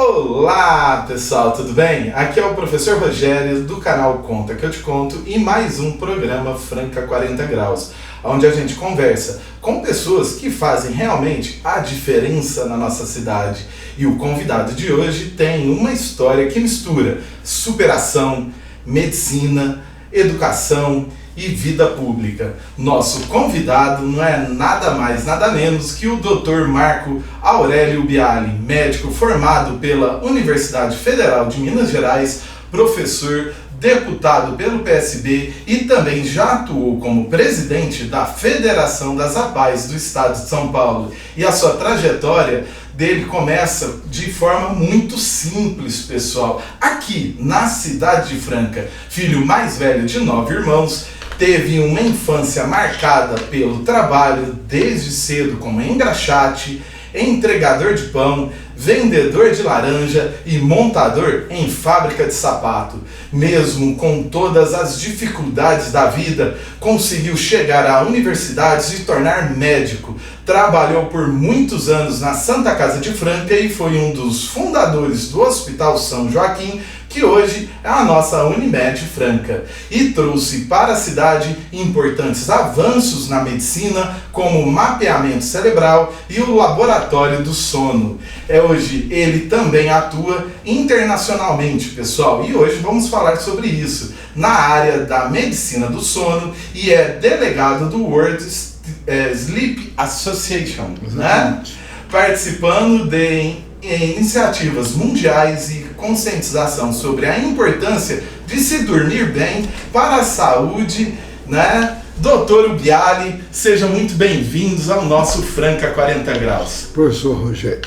Olá pessoal, tudo bem? Aqui é o professor Rogério do canal Conta que eu te conto e mais um programa Franca 40 Graus, onde a gente conversa com pessoas que fazem realmente a diferença na nossa cidade. E o convidado de hoje tem uma história que mistura superação, medicina, educação e vida pública. Nosso convidado não é nada mais, nada menos que o Dr. Marco Aurélio Biali, médico formado pela Universidade Federal de Minas Gerais, professor, deputado pelo PSB e também já atuou como presidente da Federação das APAES do Estado de São Paulo. E a sua trajetória dele começa de forma muito simples, pessoal. Aqui na cidade de Franca, filho mais velho de 9 irmãos, teve uma infância marcada pelo trabalho desde cedo como engraxate, entregador de pão, vendedor de laranja e montador em fábrica de sapato. Mesmo com todas as dificuldades da vida, conseguiu chegar à universidade e se tornar médico. Trabalhou por muitos anos na Santa Casa de Franca e foi um dos fundadores do Hospital São Joaquim, que hoje é a nossa Unimed Franca, e trouxe para a cidade importantes avanços na medicina, como o mapeamento cerebral e o laboratório do sono. Hoje ele também atua internacionalmente, pessoal, e hoje vamos falar sobre isso, na área da medicina do sono, e é delegado do World Sleep Association, né? Participando de iniciativas mundiais e conscientização sobre a importância de se dormir bem para a saúde, né? Doutor Biali, sejam muito bem-vindos ao nosso Franca 40 Graus. Professor Rogério,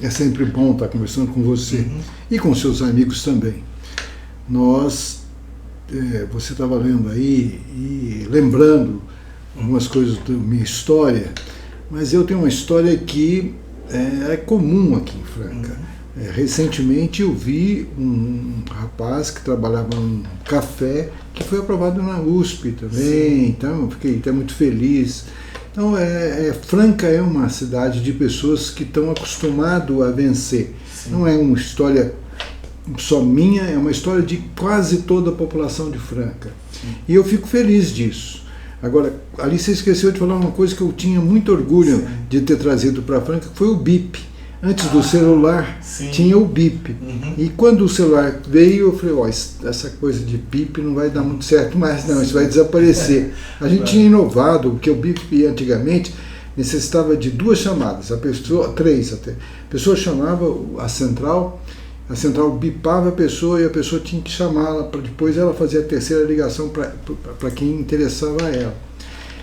é sempre bom estar conversando com você e com seus amigos também. Você estava lendo aí e lembrando algumas coisas da minha história, mas eu tenho uma história que é comum aqui em Franca. Recentemente eu vi um rapaz que trabalhava num café que foi aprovado na USP também. Então eu fiquei até muito feliz. Então Franca é uma cidade de pessoas que estão acostumadas a vencer. Sim. Não é uma história só minha, é uma história de quase toda a população de Franca. Sim. E eu fico feliz disso. Agora, ali você esqueceu de falar uma coisa que eu tinha muito orgulho de ter trazido para Franca, que foi o BIP. Antes do celular, tinha o BIP. E quando o celular veio, eu falei, essa coisa de BIP não vai dar muito certo mais, não, isso vai desaparecer. A gente tinha inovado, porque o BIP antigamente necessitava de 2 chamadas, 3 até. A pessoa chamava a central bipava a pessoa e a pessoa tinha que chamá-la para depois ela fazer a terceira ligação para quem interessava a ela.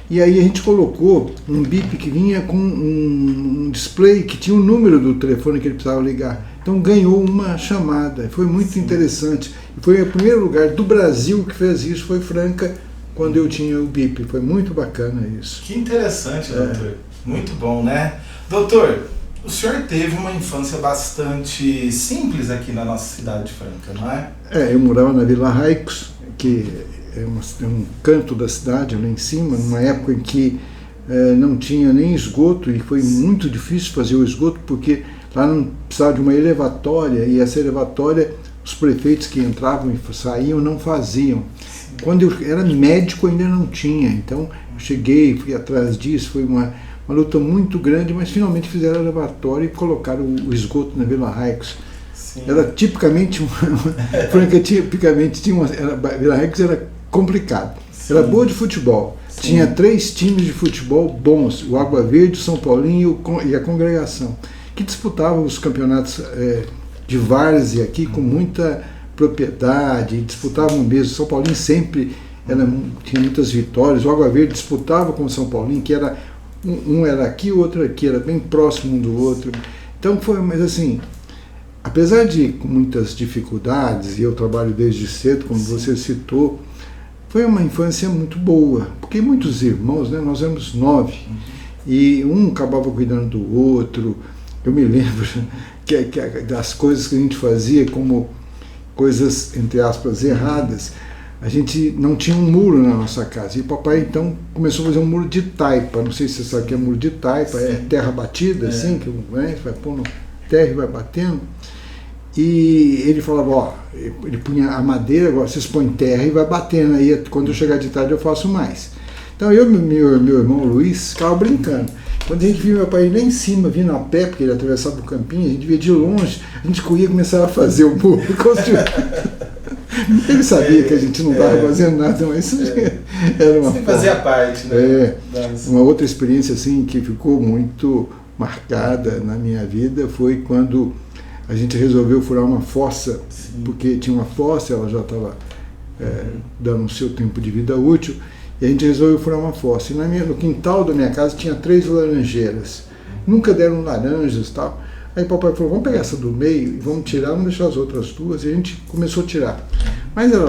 E aí a gente colocou um bip que vinha com um display que tinha o número do telefone que ele precisava ligar. Então ganhou uma chamada, foi muito interessante. Foi o primeiro lugar do Brasil que fez isso, foi Franca, quando eu tinha o bip. Foi muito bacana isso. Que interessante, doutor. Muito bom, né? Doutor, o senhor teve uma infância bastante simples aqui na nossa cidade de Franca, não é? Eu morava na Vila Raicos, que é um canto da cidade, lá em cima, numa época em que não tinha nem esgoto, e foi muito difícil fazer o esgoto, porque lá não precisava de uma elevatória, e essa elevatória, os prefeitos que entravam e saíam não faziam. Quando eu era médico ainda não tinha, então eu cheguei, fui atrás disso, foi uma luta muito grande, mas finalmente fizeram a elevatória e colocaram o esgoto na Vila Raicos. Era tipicamente Franca tipicamente tinha Vila Raicos era complicado. Era boa de futebol. Tinha 3 times de futebol bons, o Água Verde, o São Paulinho e a Congregação, que disputavam os campeonatos de várzea aqui com muita propriedade, disputavam mesmo. O São Paulinho sempre tinha muitas vitórias. O Água Verde disputava com o São Paulinho, que era um era aqui, o outro aqui, era bem próximo um do outro. Então mas assim, apesar de com muitas dificuldades, e eu trabalho desde cedo, como você citou, foi uma infância muito boa, porque muitos irmãos, né, nós éramos 9, e um acabava cuidando do outro. Eu me lembro das coisas que a gente fazia como coisas, entre aspas, erradas. A gente não tinha um muro na nossa casa, e o papai então começou a fazer um muro de taipa. Não sei se você sabe o que é muro de taipa. É terra batida, assim, que vai pondo terra e vai batendo. E ele falava, ó, ele punha a madeira, agora vocês põem terra e vai batendo, aí quando eu chegar de tarde eu faço mais. Então eu e meu irmão Luiz ficava brincando. Quando a gente via meu pai lá em cima, vindo a pé, porque ele atravessava o campinho, a gente via de longe, a gente corria e começava a fazer o muro. Ele sabia que a gente não estava fazendo nada, mas isso era uma forma. Fazia parte, né? Uma outra experiência assim que ficou muito marcada na minha vida foi quando a gente resolveu furar uma fossa, porque tinha uma fossa, ela já estava dando o seu tempo de vida útil, e a gente resolveu furar uma fossa. E no quintal da minha casa tinha 3 laranjeiras. Nunca deram laranjas e tal. Aí o papai falou, vamos pegar essa do meio e vamos tirar, vamos deixar as outras 2. E a gente começou a tirar. Mas era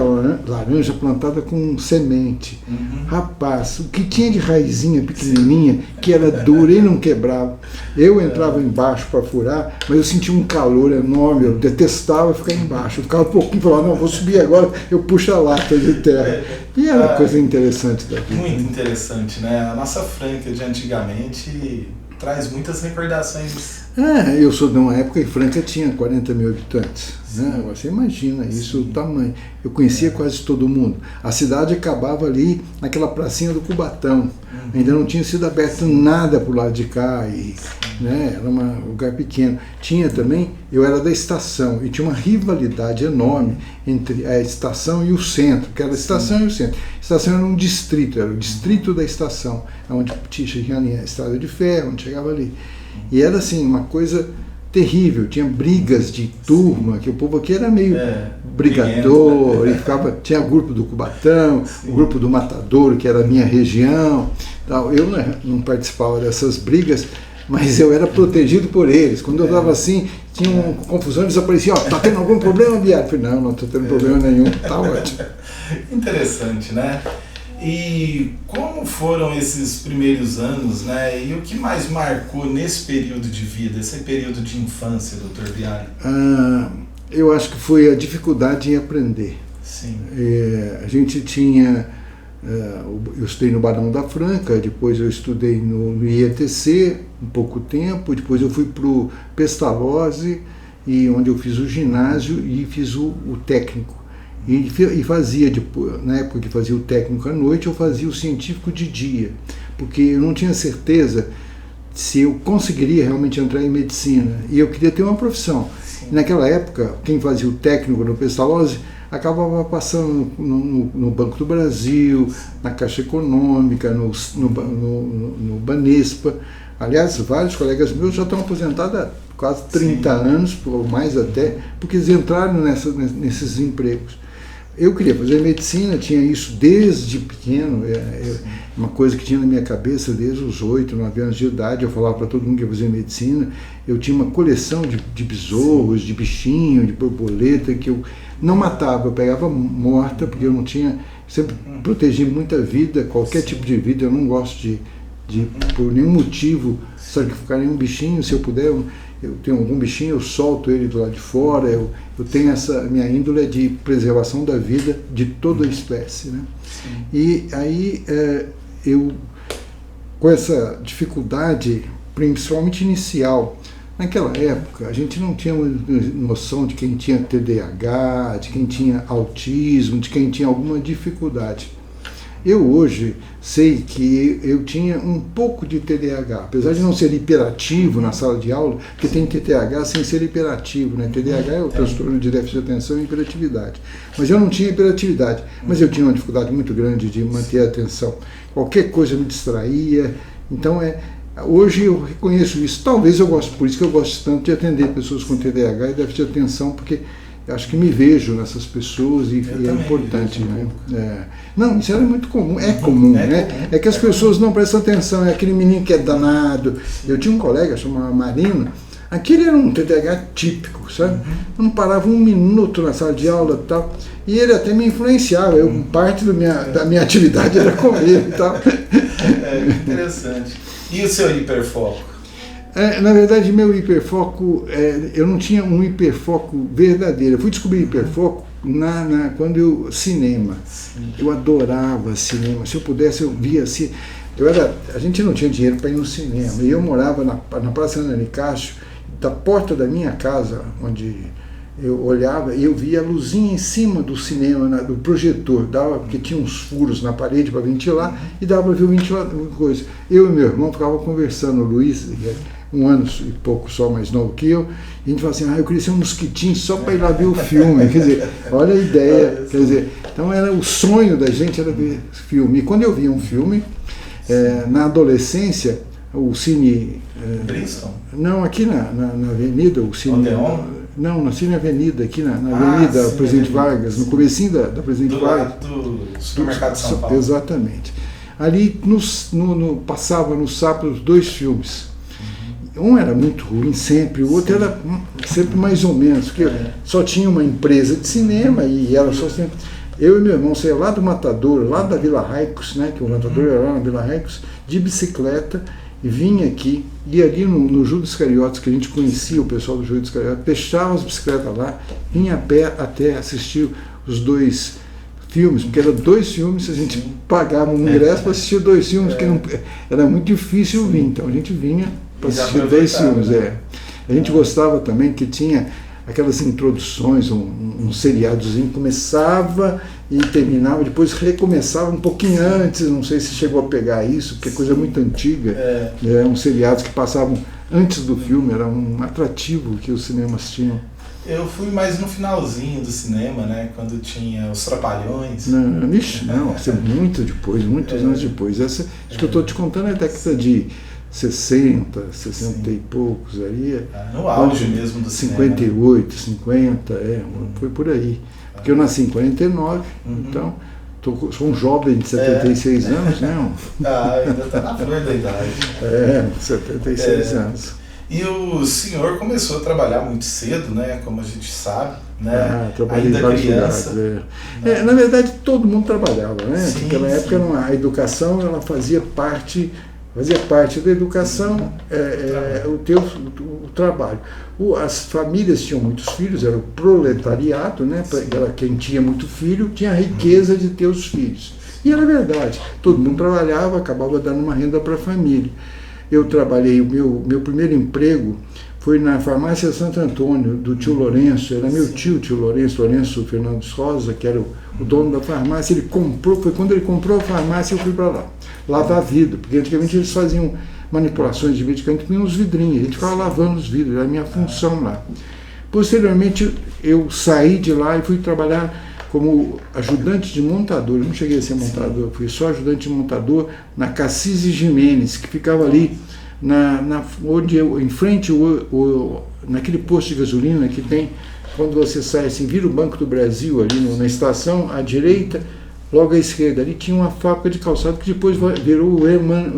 laranja plantada com semente. Rapaz, o que tinha de raizinha pequenininha, que era dura e não quebrava. Eu entrava embaixo para furar, mas eu sentia um calor enorme, eu detestava ficar embaixo. Eu ficava um pouquinho e falava, não, vou subir agora, eu puxo a lata de terra. E era uma coisa interessante da vida. Muito interessante, né? A nossa Franca de antigamente traz muitas recordações. Eu sou de uma época que Franca tinha 40 mil habitantes. Né? Você imagina isso, o tamanho. Eu conhecia quase todo mundo. A cidade acabava ali naquela pracinha do Cubatão. Ainda não tinha sido aberto nada por lado de cá. Né? Era um lugar pequeno. Tinha também, eu era da estação, e tinha uma rivalidade enorme entre a estação e o centro, que era a estação e o centro. A estação era um distrito, era o distrito da estação, onde tinha a estrada de ferro, onde chegava ali. E era assim, uma coisa terrível, tinha brigas de turma, que o povo aqui era meio brigador, e tinha o grupo do Cubatão, o grupo do Matadouro, que era a minha região. Eu não participava dessas brigas, mas eu era protegido por eles. Quando eu estava assim, tinha uma confusão, eles apareciam, tá tendo algum problema, Biar? Eu falei, não estou tendo problema nenhum, tá ótimo. Interessante, né? E como foram esses primeiros anos, né? E o que mais marcou nesse período de vida, esse período de infância, Dr. Biar? Eu acho que foi a dificuldade em aprender. Sim. A gente tinha... eu estudei no Barão da Franca, depois eu estudei no IETC um pouco tempo, depois eu fui para o Pestalozzi, onde eu fiz o ginásio e fiz o técnico. E fazia, na época que fazia o técnico à noite, eu fazia o científico de dia, porque eu não tinha certeza se eu conseguiria realmente entrar em medicina, e eu queria ter uma profissão. E naquela época, quem fazia o técnico no Pestalozzi acabava passando no Banco do Brasil, na Caixa Econômica, no Banespa. Aliás, vários colegas meus já estão aposentados há quase 30 anos, ou mais até, porque eles entraram nesses empregos. Eu queria fazer medicina, tinha isso desde pequeno, uma coisa que tinha na minha cabeça desde os 8, 9 anos de idade. Eu falava para todo mundo que ia fazer medicina. Eu tinha uma coleção de besouros, de bichinho, de borboleta, que eu não matava, eu pegava morta, porque eu não tinha, sempre protegi muita vida, qualquer tipo de vida. Eu não gosto de por nenhum motivo, sacrificar nenhum bichinho. Se eu puder, eu tenho algum bichinho, eu solto ele do lado de fora. Eu tenho minha índole de preservação da vida de toda a espécie, né? E aí eu, com essa dificuldade, principalmente inicial, naquela época a gente não tinha noção de quem tinha TDAH, de quem tinha autismo, de quem tinha alguma dificuldade. Eu hoje sei que eu tinha um pouco de TDAH, apesar de não ser hiperativo na sala de aula, porque tem TDAH sem ser hiperativo, né? TDAH é o transtorno de déficit de atenção e hiperatividade. Mas eu não tinha hiperatividade, mas eu tinha uma dificuldade muito grande de manter a atenção. Qualquer coisa me distraía. Então hoje eu reconheço isso. Talvez por isso que eu gosto tanto de atender pessoas com TDAH e déficit de atenção, porque acho que me vejo nessas pessoas e é importante, né? Não, isso era muito comum, é comum, né? Comum. É que as pessoas não prestam atenção, é aquele menino que é danado. Eu tinha um colega chamado Marino, aquele era um TDAH típico, sabe? Eu não parava um minuto na sala de aula e tal, e ele até me influenciava, parte da minha atividade era com ele e tal. Interessante. E o seu hiperfoco? Na verdade, meu hiperfoco, eu não tinha um hiperfoco verdadeiro. Eu fui descobrir hiperfoco quando cinema. Eu adorava cinema. Se eu pudesse, eu via assim. A gente não tinha dinheiro para ir no cinema. E eu morava na Praça Ana Nicásio, da porta da minha casa, onde eu olhava e eu via a luzinha em cima do cinema, do projetor, dava, porque tinha uns furos na parede para ventilar, e dava para ver o ventilador, coisa. Eu e meu irmão ficava conversando, o Luiz, 1 ano e pouco só mais novo que eu, e a gente falava assim, eu queria ser um mosquitinho só para ir lá ver o filme. Quer dizer, olha a ideia, quer dizer, então era o sonho da gente era ver filme. E quando eu via um filme, na adolescência, o Cine... Bristol? Não, aqui na Avenida, o Cine... Odeon? Não, na Cine Avenida, aqui na Avenida Presidente Vargas, no comecinho da Presidente Vargas. Do supermercado de São Paulo. Exatamente. Ali passava no sábado 2 filmes. Um era muito ruim sempre, o outro era sempre mais ou menos, porque só tinha uma empresa de cinema e era só sempre... Eu e meu irmão saía lá do Matador, lá da Vila Raicos, né, que o Matador era lá na Vila Raicos, de bicicleta, e vinha aqui, e ali no Júlio Iscariotes, que a gente conhecia o pessoal do Júlio Iscariotes, deixava as bicicletas lá, vinha a pé até assistir os 2 filmes, porque eram 2 filmes, a gente pagava um ingresso para assistir 2 filmes, porque era muito difícil vir, então a gente vinha para assistir 2 filmes. A gente gostava também que tinha aquelas introduções, um seriadozinho, começava e terminava, depois recomeçava um pouquinho antes, não sei se chegou a pegar isso, porque é coisa muito antiga, uns seriados que passavam antes do filme, era um atrativo que os cinemas tinham. Eu fui mais no finalzinho do cinema, né, quando tinha os Trapalhões. Não, isso é muito depois, muitos anos depois. Essa que eu estou te contando é a década de 60 e poucos aí. No auge mesmo do 58, cinema. 50, foi por aí. Porque eu nasci em 49, então sou um jovem de 76 anos, né? Ainda está na flor da idade. 76 anos. E o senhor começou a trabalhar muito cedo, né? Como a gente sabe, né? Trabalhei em vários lugares. Na verdade, todo mundo trabalhava, né? Naquela época a educação ela fazia parte da educação, o trabalho. As famílias tinham muitos filhos, era o proletariado, né? Era quem tinha muito filho, tinha a riqueza de ter os filhos. E era verdade, todo mundo trabalhava, acabava dando uma renda para a família. Eu trabalhei, o meu primeiro emprego foi na farmácia Santo Antônio, do tio Lourenço, era meu tio Lourenço Fernandes Rosa, que era o dono da farmácia. Ele comprou, foi quando ele comprou a farmácia eu fui para lá, lavar vidro, porque antigamente eles faziam manipulações de medicamentos, tinham uns vidrinhos, a gente ficava lavando os vidros, era a minha função lá. Posteriormente eu saí de lá e fui trabalhar como ajudante de montador. Eu não cheguei a ser montador, eu fui só ajudante de montador na Cassis e Jimenez, que ficava ali em frente naquele posto de gasolina que tem, quando você sai assim, vira o Banco do Brasil ali na estação, à direita, logo à esquerda, ali tinha uma fábrica de calçado que depois virou o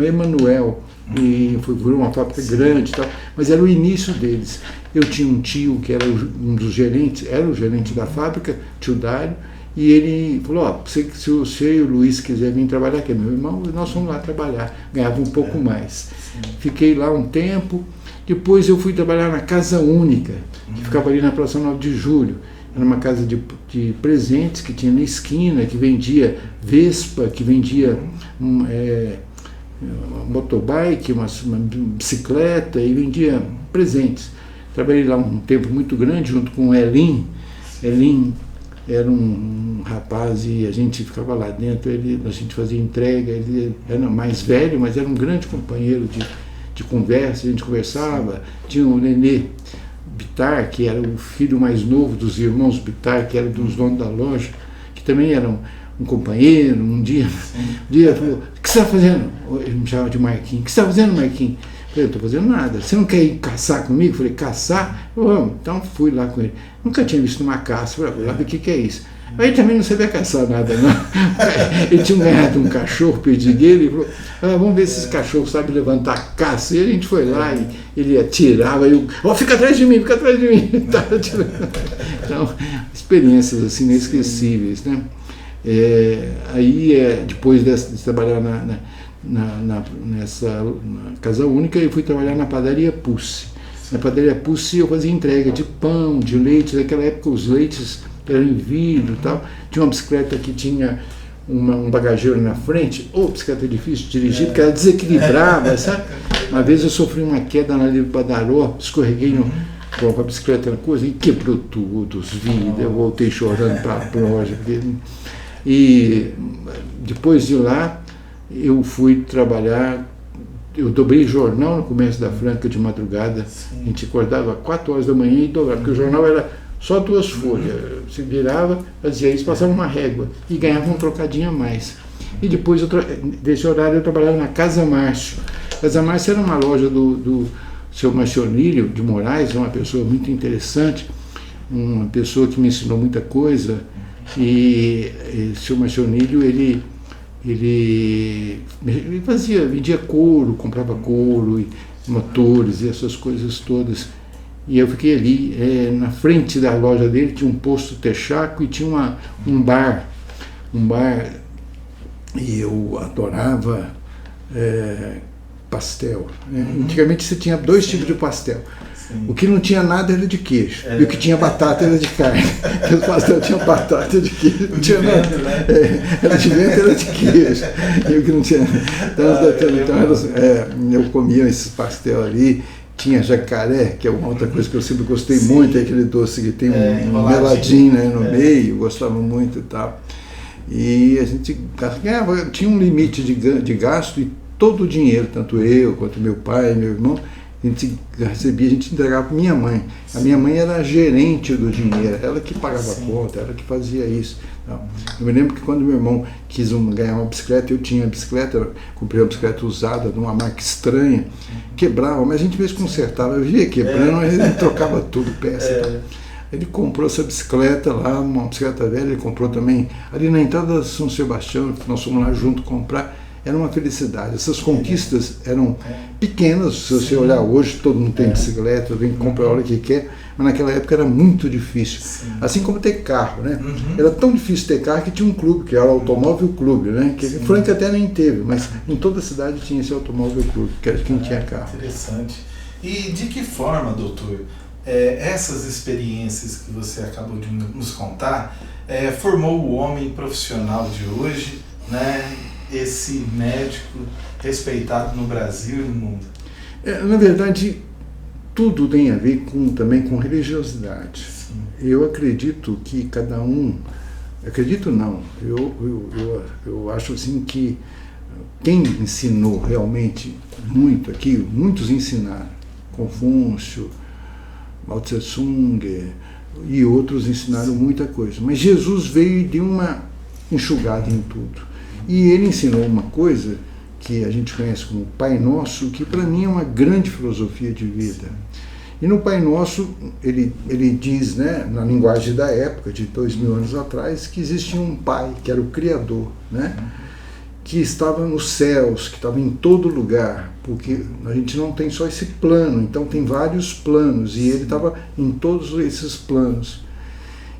Emanuel, e virou uma fábrica grande e tal, mas era o início deles. Eu tinha um tio que era um dos gerentes, era o gerente da fábrica, tio Dário, e ele falou, se você e o Luiz quiser vir trabalhar, que é meu irmão, nós fomos lá trabalhar, ganhava um pouco mais. Fiquei lá um tempo, depois eu fui trabalhar na Casa Única, que ficava ali na Praça 9 de Julho. Era uma casa de presentes que tinha na esquina, que vendia Vespa, que vendia motobike, uma bicicleta, e vendia presentes. Trabalhei lá um tempo muito grande junto com o Elim. Elim era um rapaz e a gente ficava lá dentro, a gente fazia entrega, ele era mais velho, mas era um grande companheiro de conversa, a gente conversava. Tinha o Nenê Bittar, que era o filho mais novo dos irmãos Bittar, que era dos donos da loja, que também era um companheiro. Um dia falou, o que você está fazendo? Ele me chamava de Marquinhos. O que você está fazendo, Marquinhos? Eu falei, não estou fazendo nada. Você não quer ir caçar comigo? Eu falei, caçar? Vamos. Então fui lá com ele. Nunca tinha visto uma caça. Eu falei, lá ver o que é isso. Aí ele também não sabia caçar nada, não. Ele tinha ganhado um cachorro perdigueiro e falou, vamos ver se esse cachorro sabe levantar a caça. E a gente foi lá e ele atirava. E eu, fica atrás de mim, fica atrás de mim. Então, experiências assim inesquecíveis, né? Depois de trabalhar nessa Casa Única, eu fui trabalhar na padaria Pussi. Na padaria Pussi eu fazia entrega de pão, de leite. Naquela época os leites eram em vidro e tal. Tinha uma bicicleta que tinha um bagageiro na frente. Bicicleta difícil de dirigir, porque ela desequilibrava, sabe? Uma vez eu sofri uma queda na Livre Badaró, escorreguei Bom, a bicicleta era coisa, e quebrou tudo, os vidros, eu voltei chorando para a loja. E depois de lá, eu fui trabalhar, eu dobrei jornal no Comércio da Franca de madrugada. Sim. A gente acordava às 4 horas da manhã e dobrava, porque o jornal era só 2 folhas. Se virava, fazia isso, passava uma régua e ganhava um trocadinho a mais. E depois, desse horário, eu trabalhava na Casa Márcio. Casa Márcio era uma loja do seu Marcionílio de Moraes, uma pessoa muito interessante, uma pessoa que me ensinou muita coisa. E o seu Marcionílio, ele vendia couro, comprava couro, e motores e essas coisas todas. E eu fiquei ali, na frente da loja dele tinha um posto Texaco e tinha um bar, e eu adorava pastel. Né? Antigamente você tinha 2 tipos de pastel. Sim. O que não tinha nada era de queijo, e o que tinha batata era de carne. Os pastéis tinham batata de queijo, não tinha nada. Era de vento, era de queijo. E o que não tinha. Eu comia esses pastel ali. Tinha jacaré, que é uma outra coisa que eu sempre gostei muito, é aquele doce que tem um meladinho, né, no meio, eu gostava muito e tal. E a gente ganhava, tinha um limite de gasto, e todo o dinheiro, tanto eu quanto meu pai, meu irmão, a gente recebia, a gente entregava para minha mãe. A minha mãe era a gerente do dinheiro, ela que pagava a conta, ela que fazia isso. Então, eu me lembro que quando meu irmão quis ganhar uma bicicleta, eu tinha a bicicleta, comprei uma bicicleta usada de uma marca estranha, quebrava, mas a gente mesmo consertava, eu via quebrando, mas ele trocava tudo, peça. Ele comprou essa bicicleta lá, uma bicicleta velha, ele comprou também ali na entrada de São Sebastião, nós fomos lá junto comprar. Era uma felicidade. Essas conquistas eram pequenas. Se você olhar hoje, todo mundo tem bicicleta, vem comprar a hora que quer, mas naquela época era muito difícil. Sim. Assim como ter carro, né? Era tão difícil ter carro que tinha um clube, que era o Automóvel Clube, né? Que Franca até nem teve, mas em toda a cidade tinha esse Automóvel Clube, que era quem tinha carro. Interessante. E de que forma, doutor, essas experiências que você acabou de nos contar formou o homem profissional de hoje, né? Esse médico respeitado no Brasil e no mundo? Na verdade, tudo tem a ver também com religiosidade. Sim. Eu acredito que cada um... Acredito não. Eu acho assim que quem ensinou realmente muito aqui, muitos ensinaram. Confúcio, Mao Tse Tung e outros ensinaram muita coisa. Mas Jesus veio e deu uma enxugada em tudo. E ele ensinou uma coisa que a gente conhece como Pai Nosso, que para mim é uma grande filosofia de vida. E no Pai Nosso, ele diz, né, na linguagem da época, de 2000 anos atrás, que existia um Pai, que era o Criador, né, que estava nos céus, que estava em todo lugar, porque a gente não tem só esse plano, então tem vários planos, e ele estava em todos esses planos.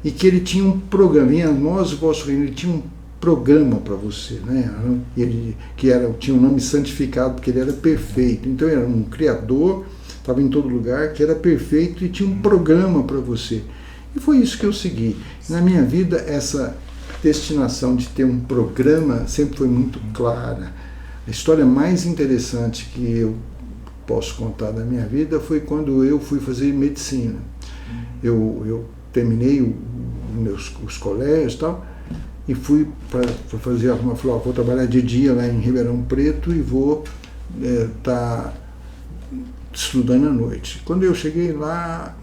E que ele tinha um programa, em nós, o vosso reino, ele tinha um programa para você, né? Ele tinha um nome santificado, porque ele era perfeito. Então era um criador, estava em todo lugar, que era perfeito e tinha um programa para você. E foi isso que eu segui. Na minha vida, essa destinação de ter um programa sempre foi muito clara. A história mais interessante que eu posso contar da minha vida foi quando eu fui fazer medicina. Eu terminei os colégios e tal, e fui para fazer uma falei, vou trabalhar de dia lá em Ribeirão Preto e vou estar estudando à noite. Quando eu cheguei lá,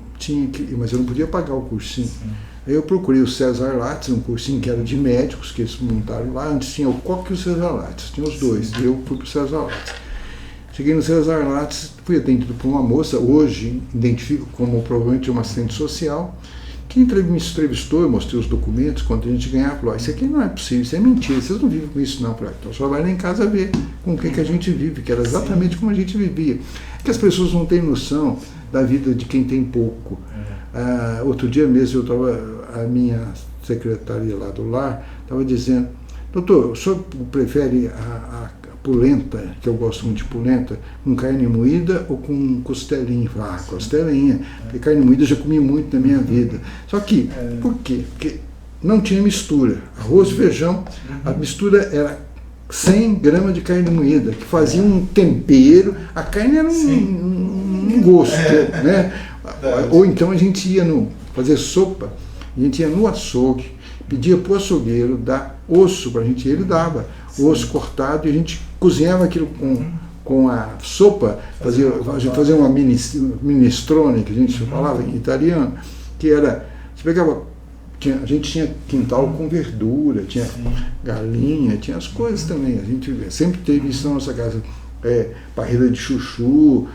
mas eu não podia pagar o cursinho. Sim. Aí eu procurei o César Lattes, um cursinho que era de médicos, que eles montaram lá. Antes tinha o Coque e o César Lattes, tinha os dois. Sim. Eu fui para o César Lattes. Cheguei no César Lattes, fui atendido por uma moça, hoje identifico como provavelmente uma assistente social, que me entrevistou, eu mostrei os documentos, quanto a gente ganhava, falou, isso aqui não é possível, isso é mentira, vocês não vivem com isso não. Falei, então só vai lá em casa ver com o que a gente vive, que era exatamente como a gente vivia. É que as pessoas não têm noção da vida de quem tem pouco. Outro dia mesmo, a minha secretária lá do lar estava dizendo, doutor, o senhor prefere a polenta, que eu gosto muito de polenta, com carne moída ou com costelinha? Costelinha, porque carne moída eu já comi muito na minha vida. Só que, por quê? Porque não tinha mistura. Arroz e feijão, a mistura era 100 gramas de carne moída, que fazia um tempero, a carne era um gosto, né? Ou então a gente ia fazer sopa, a gente ia no açougue, pedia para o açougueiro dar osso para a gente, ele dava osso cortado e a gente cozinhava aquilo com a sopa, fazia uma minestrone, que a gente falava em italiano, que era, você pegava, a gente tinha quintal com verdura, tinha galinha, tinha as coisas também, a gente sempre teve isso na nossa casa, parrilha de chuchu,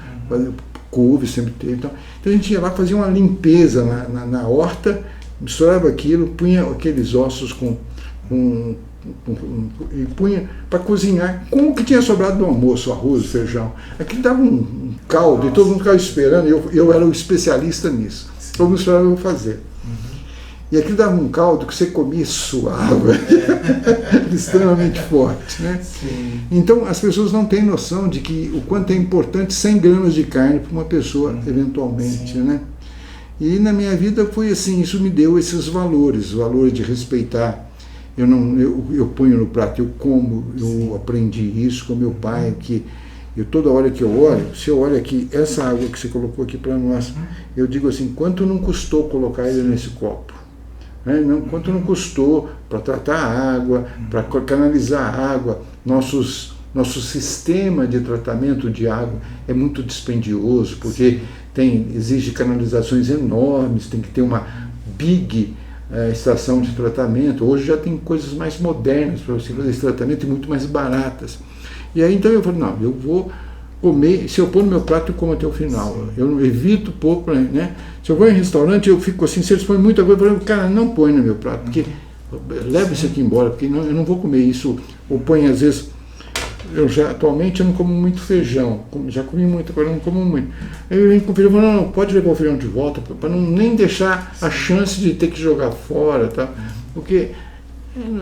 couve sempre teve, então a gente ia lá, fazia uma limpeza na horta, misturava aquilo, punha aqueles ossos e punha para cozinhar com o que tinha sobrado do almoço, arroz, feijão. Aquilo dava um caldo. Nossa. E todo mundo ficava esperando, eu era o especialista nisso. Todo mundo esperava eu fazer. E aquilo dava um caldo que você comia e suava, extremamente forte, né? Sim. Então as pessoas não têm noção de que o quanto é importante 100 gramas de carne para uma pessoa, eventualmente, né? E na minha vida foi assim, isso me deu esses valores, o valor de respeitar. Eu ponho no prato, eu como, eu aprendi isso com meu pai, que toda hora que eu olho, se eu olho aqui, essa água que você colocou aqui para nós, eu digo assim, quanto não custou colocar ele nesse copo? Quanto não custou para tratar a água, para canalizar a água, nosso sistema de tratamento de água é muito dispendioso, porque exige canalizações enormes, tem que ter uma big estação de tratamento. Hoje já tem coisas mais modernas para você fazer esse tratamento e muito mais baratas. E aí então eu falei, não, eu vou comer, se eu pôr no meu prato eu como até o final. Eu evito pouco, né? Se eu vou em restaurante eu fico assim, se eles põem muita coisa, eu falo, cara, não põe no meu prato, porque leva isso aqui embora, porque eu não vou comer isso. Ou põe às vezes, atualmente eu não como muito feijão, já comi muito, agora não como muito. Aí eu venho com o feijão, não, pode levar o feijão de volta, para nem deixar a chance de ter que jogar fora, tá? Porque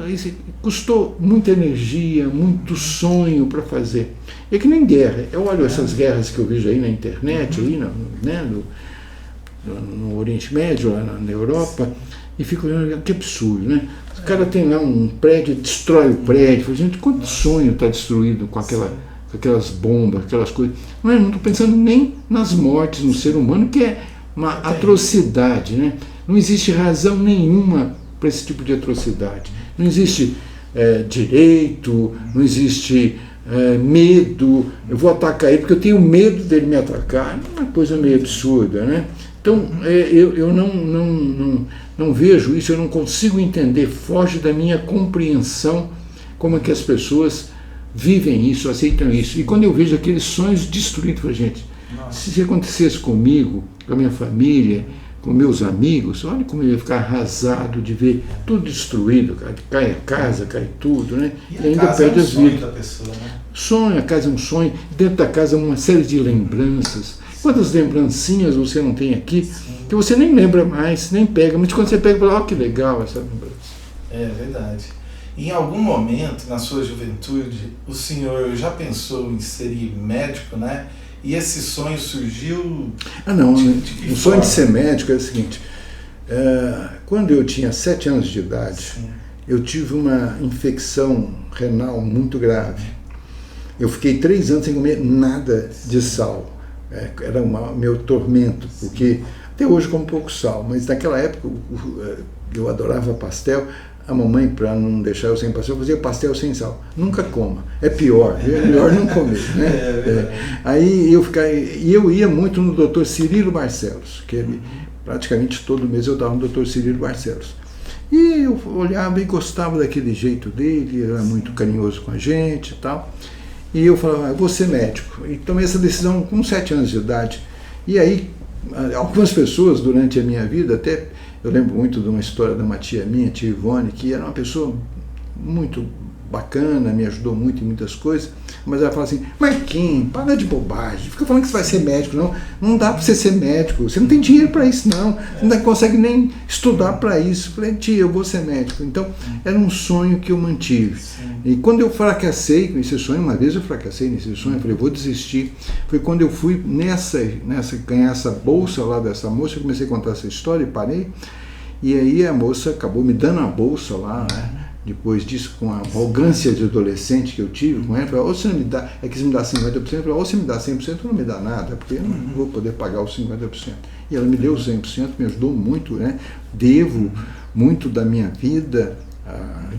isso custou muita energia, muito sonho para fazer. É que nem guerra. Eu olho essas guerras que eu vejo aí na internet, aí no Oriente Médio, lá na Europa, e fico olhando, que absurdo, né? O cara tem lá um prédio, destrói o prédio. Gente, quanto sonho está destruído com aquelas bombas, aquelas coisas. Não estou pensando nem nas mortes no ser humano, que é uma atrocidade, né? Não existe razão nenhuma para esse tipo de atrocidade. Não existe direito, não existe medo. Eu vou atacar ele porque eu tenho medo dele me atacar. É uma coisa meio absurda, né? Então, eu não vejo isso, eu não consigo entender, foge da minha compreensão como é que as pessoas vivem isso, aceitam isso. E quando eu vejo aqueles sonhos destruídos, gente, se acontecesse comigo, com a minha família, com meus amigos, olha como eu ia ficar arrasado de ver tudo destruído, cara. Cai a casa, cai tudo, né? E ainda perde as vidas da pessoa, né? Sonho, a casa é um sonho, dentro da casa uma série de lembranças. Quantas lembrancinhas você não tem aqui, que você nem lembra mais, nem pega, mas quando você pega, fala, que legal essa lembrança. É verdade. Em algum momento, na sua juventude, o senhor já pensou em ser médico, né? E esse sonho surgiu... Não, o sonho de ser médico é o seguinte, quando eu tinha 7 anos de idade, eu tive uma infecção renal muito grave. Eu fiquei 3 anos sem comer nada de sal. Era meu tormento, porque até hoje como pouco sal, mas naquela época eu adorava pastel. A mamãe, para não deixar eu sem pastel, fazia pastel sem sal. Nunca coma, é melhor não comer, né? Aí eu ia muito no Dr. Cirilo Barcelos, que ele, praticamente todo mês eu dava no Dr. Cirilo Barcelos. E eu olhava e gostava daquele jeito dele, ele era muito carinhoso com a gente e tal. E eu falava, eu vou ser médico. E tomei essa decisão com 7 anos de idade. E aí, algumas pessoas durante a minha vida, até eu lembro muito de uma história de uma tia minha, tia Ivone, que era uma pessoa muito bacana, me ajudou muito em muitas coisas, mas ela fala assim, Marquinhos, para de bobagem, fica falando que você vai ser médico, não dá para você ser médico, você não tem dinheiro para isso não, você não consegue nem estudar para isso. Eu falei, tia, eu vou ser médico. Então, era um sonho que eu mantive. E quando eu fracassei com esse sonho, uma vez eu fracassei nesse sonho, eu falei, vou desistir. Foi quando eu fui ganhar essa bolsa lá dessa moça, eu comecei a contar essa história e parei, e aí a moça acabou me dando a bolsa lá, né? depois disso, com a arrogância de adolescente que eu tive com ela, falei, ou você não me dá, é que você me dá 50%, eu falei, ou você me dá 100% ou não me dá nada, porque eu não vou poder pagar os 50%. E ela me deu 100%, me ajudou muito, né? Devo muito da minha vida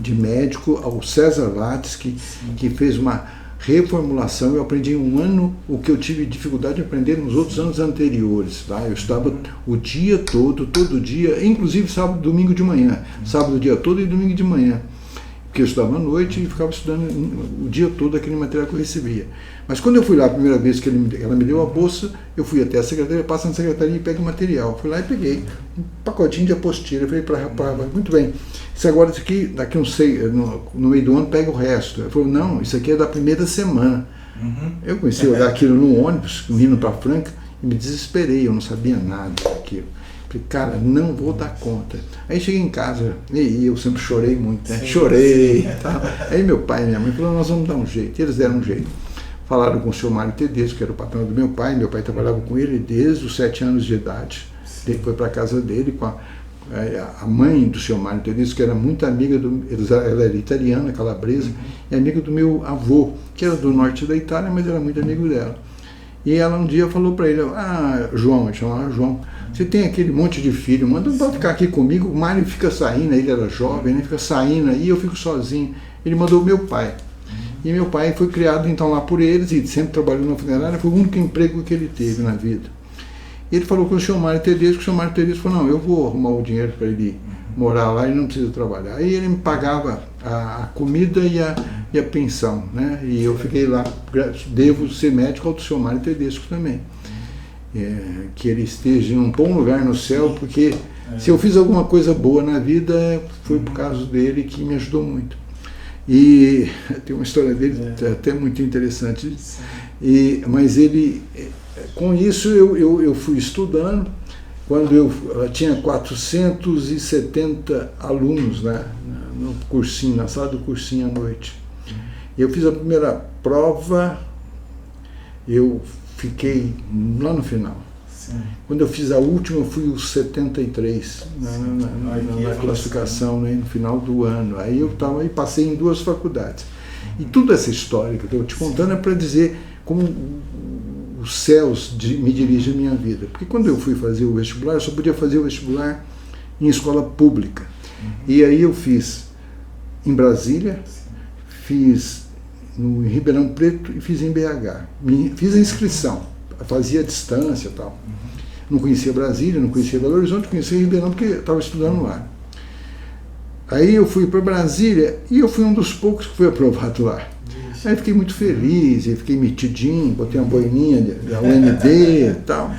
de médico ao César Lattes, que fez uma reformulação. Eu aprendi em um ano o que eu tive dificuldade de aprender nos outros anos anteriores. Tá? Eu estava o dia todo dia, inclusive sábado, domingo de manhã. Sábado o dia todo e domingo de manhã. Porque eu estudava à noite e ficava estudando o dia todo aquele material que eu recebia. Mas quando eu fui lá a primeira vez que ela me deu a bolsa, eu fui até a secretaria, passo na secretaria e pego o material. Fui lá e peguei um pacotinho de apostila. Eu falei para rapaz, muito bem, isso agora isso aqui, daqui uns 6, no meio do ano pega o resto. Ele falou, não, isso aqui é da primeira semana. Eu comecei a olhar aquilo no ônibus, indo para Franca, e me desesperei, eu não sabia nada daquilo. Falei, cara, não vou dar conta. Aí cheguei em casa, e eu sempre chorei muito, né? Chorei e tal. Aí meu pai e minha mãe falaram, nós vamos dar um jeito. E eles deram um jeito. Falaram com o senhor Mário Tedesco, que era o patrão do meu pai trabalhava com ele desde os 7 anos de idade. Ele foi para a casa dele com a mãe do senhor Mário Tedesco, que era muito amiga, ela era italiana, calabresa, e amiga do meu avô, que era do norte da Itália, mas era muito amigo dela. E ela um dia falou para ele, João, ele chamava João, você tem aquele monte de filho, manda para ficar aqui comigo, o Mário fica saindo, ele era jovem, né, fica saindo aí, eu fico sozinho. Ele mandou o meu pai. E meu pai foi criado então lá por eles e sempre trabalhou na funerária, foi o único emprego que ele teve na vida. E ele falou com o senhor Mário Tedesco, o senhor Mário Tedesco falou, não, eu vou arrumar o dinheiro para ele morar lá e não precisa trabalhar. Aí ele me pagava a comida e a pensão, né? E eu fiquei lá, devo ser médico ao senhor Mário Tedesco também. Que ele esteja em um bom lugar no céu, porque se eu fiz alguma coisa boa na vida, foi por causa dele que me ajudou muito. E tem uma história dele até muito interessante. Mas ele, com isso eu fui estudando. Quando eu tinha 470 alunos, né, no cursinho, na sala do cursinho à noite. Eu fiz a primeira prova, eu fiquei lá no final. Sim. Quando eu fiz a última, eu fui os 73 na classificação, né, no final do ano. Aí eu passei em 2 faculdades. E toda essa história que eu estou te contando é para dizer como os céus me dirigem a minha vida. Porque quando eu fui fazer o vestibular, eu só podia fazer o vestibular em escola pública. E aí eu fiz em Brasília, fiz no Ribeirão Preto e fiz em BH. Fiz a inscrição, fazia a distância e tal. Não conhecia Brasília, não conhecia Belo Horizonte, conhecia Ribeirão porque estava estudando lá. Aí eu fui para Brasília e eu fui um dos poucos que foi aprovado lá. Aí fiquei muito feliz, fiquei metidinho, botei uma boininha da UNB e tal.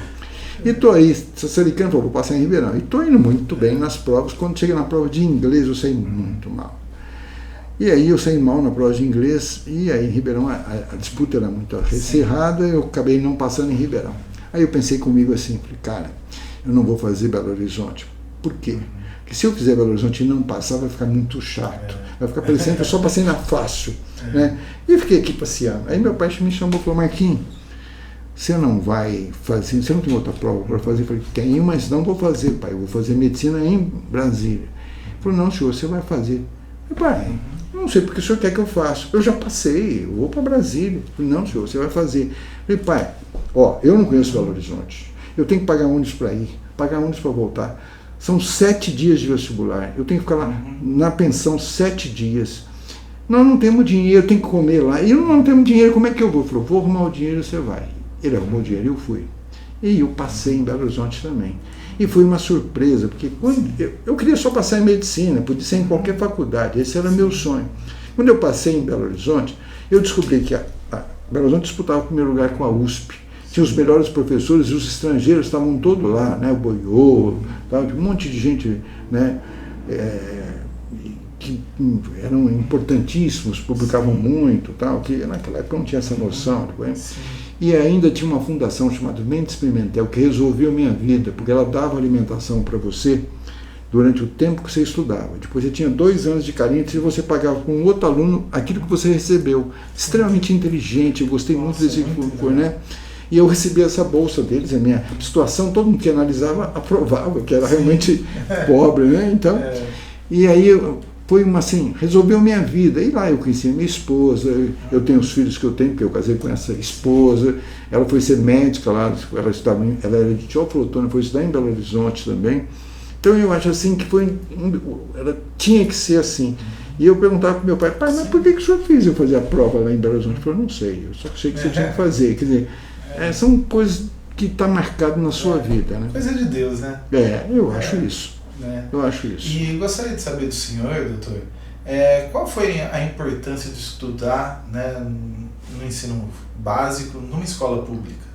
E estou aí, sassaricando, vou passar em Ribeirão. E estou indo muito bem nas provas. Quando cheguei na prova de inglês, eu saí muito mal. E aí eu saí mal na prova de inglês, e aí em Ribeirão a disputa era muito acirrada, eu acabei não passando em Ribeirão. Aí eu pensei comigo assim, falei, cara, eu não vou fazer Belo Horizonte. Por quê? Porque se eu fizer Belo Horizonte e não passar, vai ficar muito chato. Vai ficar parecendo que eu só passei na fácil. Né? E eu fiquei aqui passeando. Aí meu pai me chamou e falou, Marquinhos, você não vai fazer, você não tem outra prova para fazer? Eu falei, tenho, mas não vou fazer, pai, eu vou fazer medicina em Brasília. Ele falou, não, senhor, você vai fazer. Eu falei, pai, eu não sei porque o senhor quer que eu faça. Eu já passei, eu vou para Brasília. Eu falei, não, senhor, você vai fazer. Eu falei, pai, eu não conheço Belo Horizonte. Eu tenho que pagar ônibus para ir, pagar ônibus para voltar. São 7 dias de vestibular. Eu tenho que ficar lá na pensão 7 dias. Nós não temos dinheiro, eu tenho que comer lá. E eu não temos dinheiro, como é que eu vou? Ele falou, vou arrumar o dinheiro e você vai. Ele arrumou o dinheiro e eu fui. E eu passei em Belo Horizonte também. E foi uma surpresa, porque quando eu queria só passar em medicina, podia ser em qualquer faculdade, esse era meu sonho. Quando eu passei em Belo Horizonte, eu descobri que a Belo Horizonte disputava o primeiro lugar com a USP. Tinha os melhores professores e os estrangeiros estavam todos lá, né? O Boiô, um monte de gente, né? Que eram importantíssimos, publicavam muito, tal, que naquela época não tinha essa noção. E ainda tinha uma fundação chamada Mendes Pimentel, que resolveu minha vida, porque ela dava alimentação para você durante o tempo que você estudava. Depois você tinha 2 anos de carência e você pagava com outro aluno aquilo que você recebeu. Extremamente inteligente, eu gostei muito desse curso, né? E eu recebi essa bolsa deles, a minha situação, todo mundo que analisava aprovava, que era realmente pobre, né? Então, e aí foi uma assim, resolveu minha vida. E lá eu conheci minha esposa, eu tenho os filhos que eu tenho, porque eu casei com essa esposa. Ela foi ser médica lá, ela era de Teoflotone, foi estudar em Belo Horizonte também. Então eu acho assim que ela tinha que ser assim. E eu perguntava para meu pai, mas por que o senhor fez eu fazer a prova lá em Belo Horizonte? Ele falou, não sei, eu só sei que você tinha que fazer. Quer dizer, são coisas que estão marcadas na sua vida, né? Coisa de Deus, né? Eu acho isso. Eu acho isso. E gostaria de saber do senhor, doutor, qual foi a importância de estudar, né, no ensino básico numa escola pública?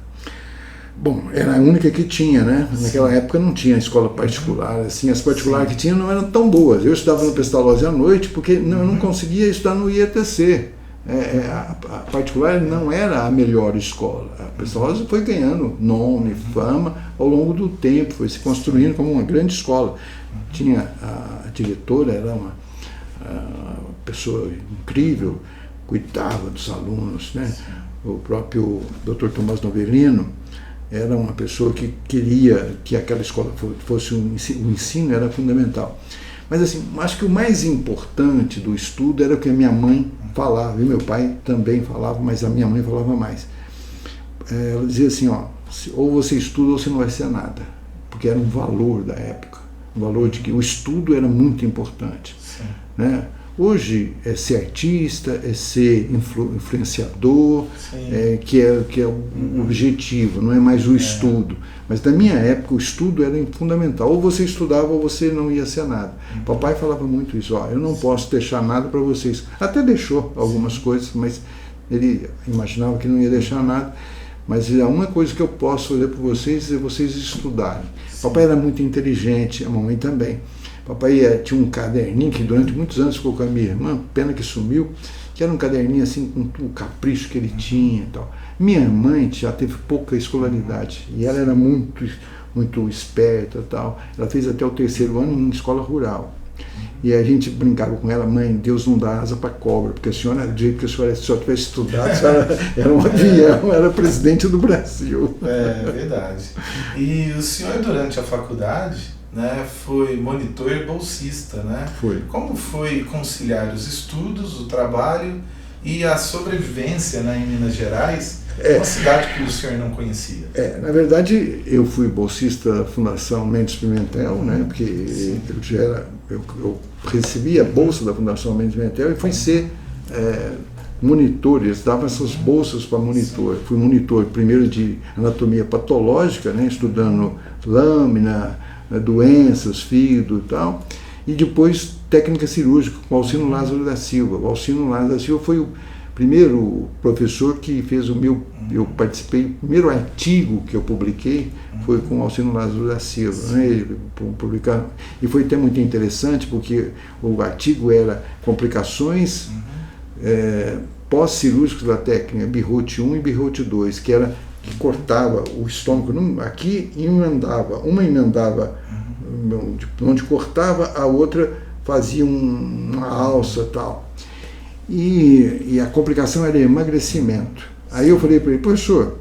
Bom, era a única que tinha, né? Naquela época não tinha escola particular, assim, as particulares que tinham não eram tão boas. Eu estudava no Pestalozzi à noite porque eu não conseguia estudar no IETC. A particular não era a melhor escola. A Pestalozzi foi ganhando nome, fama ao longo do tempo, foi se construindo como uma grande escola. Tinha a diretora, era uma pessoa incrível, cuidava dos alunos, né? O próprio Dr. Tomás Novelino era uma pessoa que queria que aquela escola fosse o ensino era fundamental. Mas assim, acho que o mais importante do estudo era o que a minha mãe falava, e meu pai também falava, mas a minha mãe falava mais. Ela dizia assim, ou você estuda ou você não vai ser nada, porque era um valor da época, um valor de que o estudo era muito importante. Né? Hoje é ser artista, é ser influenciador, que é o objetivo, não é mais o estudo. Mas na minha época o estudo era fundamental. Ou você estudava ou você não ia ser nada. Papai falava muito isso, eu não posso deixar nada para vocês. Até deixou algumas coisas, mas ele imaginava que não ia deixar nada. Mas a uma coisa que eu posso fazer para vocês é vocês estudarem. Papai era muito inteligente, a mamãe também. Papai tinha um caderninho que durante muitos anos ficou com a minha irmã, pena que sumiu, que era um caderninho assim com o capricho que ele tinha e tal. Minha mãe já teve pouca escolaridade e ela era muito esperta e tal. Ela fez até o 3º ano em escola rural. E a gente brincava com ela, mãe, Deus não dá asa para cobra, porque a senhora, do jeito que a senhora tivesse estudado, a senhora era um avião, era presidente do Brasil. É verdade. E o senhor, durante a faculdade, né, foi monitor e bolsista, né? Foi. Como foi conciliar os estudos, o trabalho e a sobrevivência, né, em Minas Gerais, uma cidade que o senhor não conhecia? Na verdade, eu fui bolsista da Fundação Mendes Pimentel, né, porque eu recebi a bolsa da Fundação Mendes Pimentel e fui ser monitor. Eles davam essas bolsas para monitor. Fui monitor primeiro de anatomia patológica, né, estudando lâmina, doenças, fígado e tal, e depois técnica cirúrgica com o Alcino Lázaro da Silva. O Alcino Lázaro da Silva foi o primeiro professor que fez eu participei, o primeiro artigo que eu publiquei foi com o Alcino Lázaro da Silva, né? Ele publicava, e foi até muito interessante porque o artigo era complicações pós-cirúrgicas da técnica Birhout 1 e Birhout 2, que cortava o estômago aqui e uma emendava onde cortava, a outra fazia uma alça e tal. E a complicação era emagrecimento. Aí eu falei para ele, professor,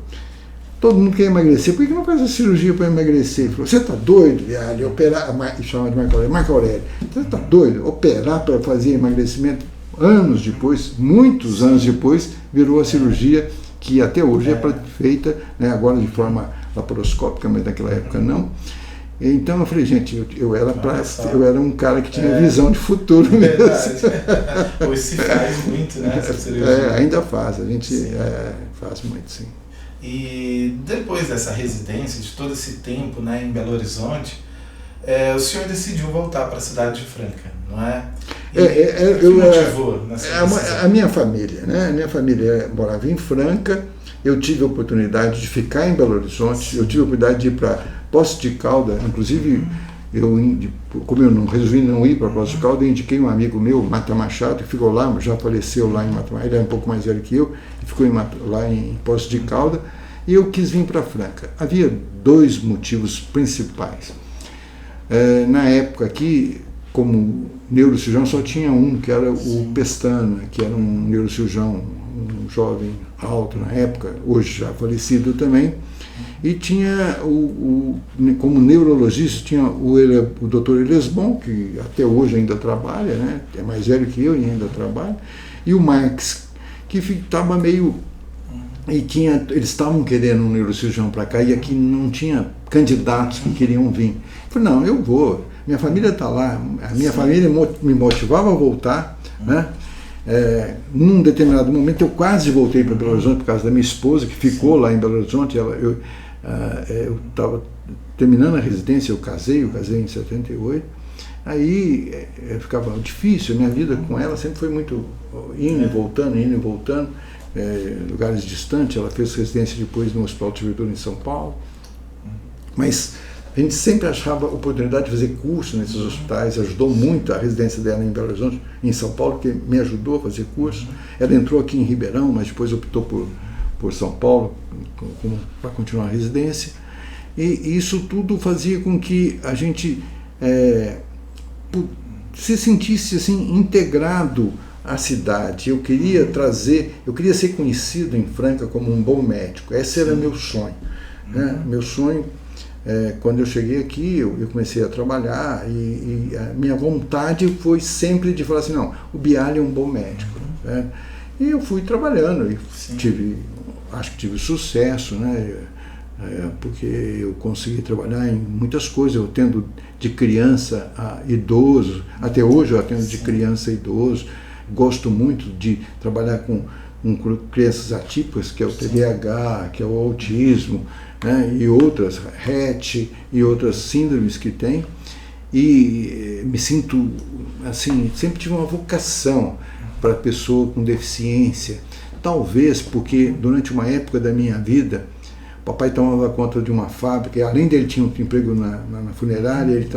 todo mundo quer emagrecer, por que não faz a cirurgia para emagrecer? Ele falou, você está doido, viado, operar, chama de Marco Aurélio, você está doido, operar para fazer emagrecimento? Anos depois, muitos anos depois, virou a cirurgia que até hoje é feita, né, agora de forma laparoscópica, mas naquela época não. Então eu falei, gente, eu era um cara que tinha visão de futuro mesmo. Hoje se faz muito, né, essa cirurgia. Ainda faz, a gente faz muito, sim. E depois dessa residência, de todo esse tempo, né, em Belo Horizonte, o senhor decidiu voltar para a cidade de Franca, não é? O que motivou nessa decisão? A minha família, né? A minha família morava em Franca, eu tive a oportunidade de ficar em Belo Horizonte, eu tive a oportunidade de ir para Poços de Caldas, inclusive como eu não resolvi não ir para Poços de Caldas, eu indiquei um amigo meu, Mata Machado, que ficou lá, já faleceu lá em Mata Machado, ele é um pouco mais velho que eu, ficou lá em Poços de Caldas, e eu quis vir para Franca. Havia 2 motivos principais. Na época aqui, como neurocirurgião, só tinha um, que era o Pestana, que era um neurocirurgião, um jovem alto na época, hoje já falecido também, E tinha, como neurologista, tinha o Dr. Elesbon, que até hoje ainda trabalha, né? É mais velho que eu e ainda trabalha, e o Max, que estava meio... E eles estavam querendo um neurocirurgião para cá, e aqui não tinha candidatos que queriam vir. Eu falei, não, eu vou, minha família está lá, a minha família me motivava a voltar, né? Num determinado momento eu quase voltei para Belo Horizonte por causa da minha esposa, que ficou lá em Belo Horizonte. Eu estava terminando a residência, eu casei em 78. Aí ficava difícil, minha vida com ela sempre foi muito indo e voltando, lugares distantes. Ela fez residência depois no Hospital de Servidor em São Paulo, mas a gente sempre achava oportunidade de fazer curso nesses hospitais. Ajudou muito a residência dela em Belo Horizonte, em São Paulo, que me ajudou a fazer curso. Ela entrou aqui em Ribeirão, mas depois optou por São Paulo para continuar a residência. E isso tudo fazia com que a gente se sentisse assim integrado à cidade. Eu queria ser conhecido em Franca como um bom médico. Esse era meu sonho, né? Meu sonho. Quando eu cheguei aqui, eu comecei a trabalhar, e a minha vontade foi sempre de falar assim, não, o Bialy é um bom médico, né? E eu fui trabalhando, e acho que tive sucesso, né? Porque eu consegui trabalhar em muitas coisas. Eu atendo de criança a idoso, até hoje eu atendo de criança a idoso. Gosto muito de trabalhar com crianças atípicas, que é o TDAH, que é o autismo, né, e outras, RET e outras síndromes que tem. E me sinto, assim, sempre tive uma vocação para pessoa com deficiência. Talvez porque durante uma época da minha vida, papai tomava conta de uma fábrica, e além dele tinha um emprego na funerária, ele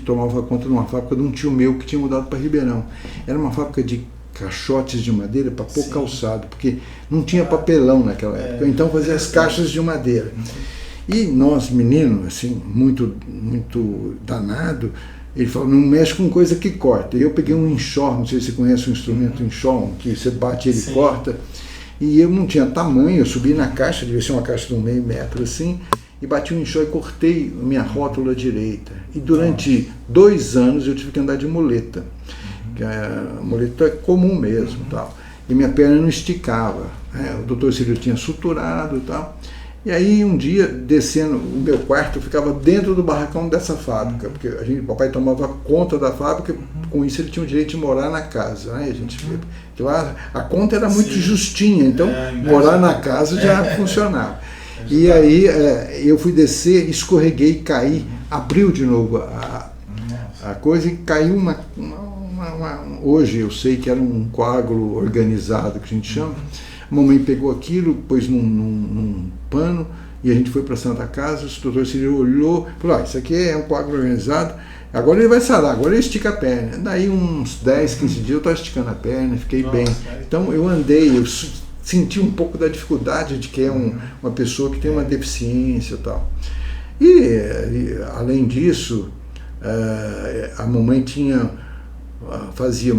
tomava conta de uma fábrica de um tio meu que tinha mudado para Ribeirão. Era uma fábrica de caixotes de madeira para pôr calçado, porque não tinha papelão naquela época, então fazia as caixas de madeira. E nós, meninos, assim, muito danado, ele falou, não mexe com coisa que corta. E eu peguei um enxó, não sei se você conhece o instrumento enxó, que você bate e ele corta, e eu não tinha tamanho, eu subi na caixa, devia ser uma caixa de 1,5 metro assim, e bati um enxó e cortei minha rótula direita. E durante 2 anos eu tive que andar de muleta, que a muleta é comum mesmo, tal. E minha perna não esticava, o doutor Círio tinha suturado e tal. E aí um dia, descendo o meu quarto, eu ficava dentro do barracão dessa fábrica, porque o papai tomava conta da fábrica, com isso ele tinha o direito de morar na casa, né? Que lá a conta era muito justinha, então morar na casa já funcionava. E aí eu fui descer, escorreguei, caí, abriu de novo a coisa e caiu hoje eu sei que era um coágulo organizado, que a gente chama. A mamãe pegou aquilo, pôs num pano, e a gente foi para a Santa Casa. O doutor Círio olhou e falou, isso aqui é um coágulo organizado, agora ele vai sarar, agora ele estica a perna. Daí uns 10, 15 dias eu estava esticando a perna, fiquei bem. Então eu andei, eu senti um pouco da dificuldade de que é uma pessoa que tem uma deficiência e tal. E além disso, a mamãe fazia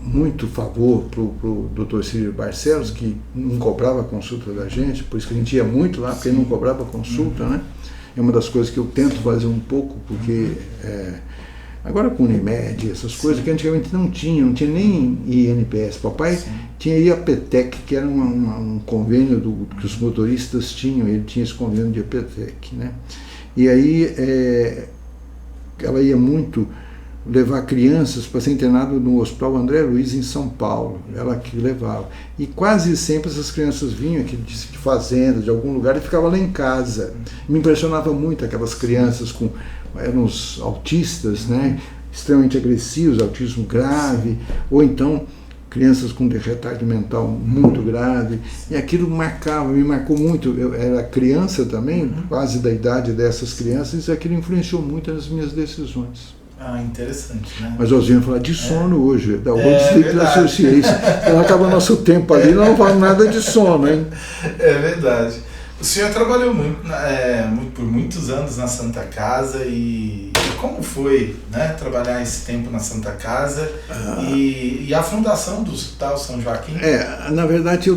muito favor para o Dr. Círio Barcelos, que não cobrava a consulta da gente, por isso que a gente ia muito lá, porque ele não cobrava a consulta, né? É uma das coisas que eu tento fazer um pouco, porque agora com Unimed, essas coisas que antigamente não tinha nem INPS. Papai tinha IAPTEC, que era um convênio que os motoristas tinham, ele tinha esse convênio de IAPTEC, né? E aí ela ia muito levar crianças para ser internado no Hospital André Luiz, em São Paulo. Ela que levava. E quase sempre essas crianças vinham aqui de fazenda, de algum lugar, e ficavam lá em casa. Me impressionava muito aquelas crianças eram os autistas, né? Extremamente agressivos, autismo grave, ou então crianças com retardo mental muito grave. E aquilo me marcou muito. Eu era criança também, quase da idade dessas crianças, e aquilo influenciou muito nas minhas decisões. Interessante, né? Mas nós vamos falar de sono hoje, da World Sleep Association. Então acaba nosso tempo ali, não vamos nada de sono, hein? É verdade. O senhor trabalhou por muitos anos na Santa Casa, e como foi, né, trabalhar esse tempo na Santa Casa e a fundação do Hospital São Joaquim? Na verdade eu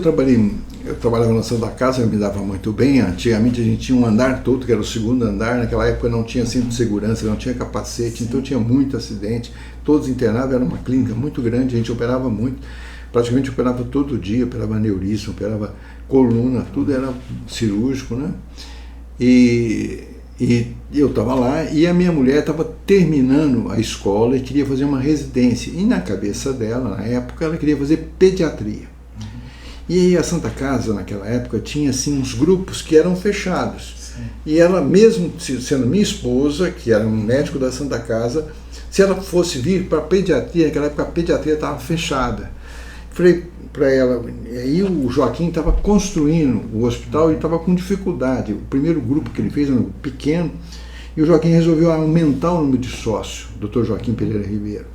trabalhava na Santa Casa, eu me dava muito bem. Antigamente a gente tinha um andar todo, que era o segundo andar. Naquela época não tinha cinto de segurança, não tinha capacete, então tinha muito acidente. Todos internados, era uma clínica muito grande, a gente operava muito. Praticamente operava todo dia, operava aneurisma, operava coluna, tudo era cirúrgico, né? E eu estava lá e a minha mulher estava terminando a escola e queria fazer uma residência. E na cabeça dela, na época, ela queria fazer pediatria. E aí a Santa Casa, naquela época, tinha assim uns grupos que eram fechados. Sim. E ela, mesmo sendo minha esposa, que era um médico da Santa Casa, se ela fosse vir para a pediatria, naquela época a pediatria estava fechada. Falei para ela, aí o Joaquim estava construindo o hospital e estava com dificuldade. O primeiro grupo que ele fez era pequeno, e o Joaquim resolveu aumentar o número de sócios, Dr. Joaquim Pereira Ribeiro.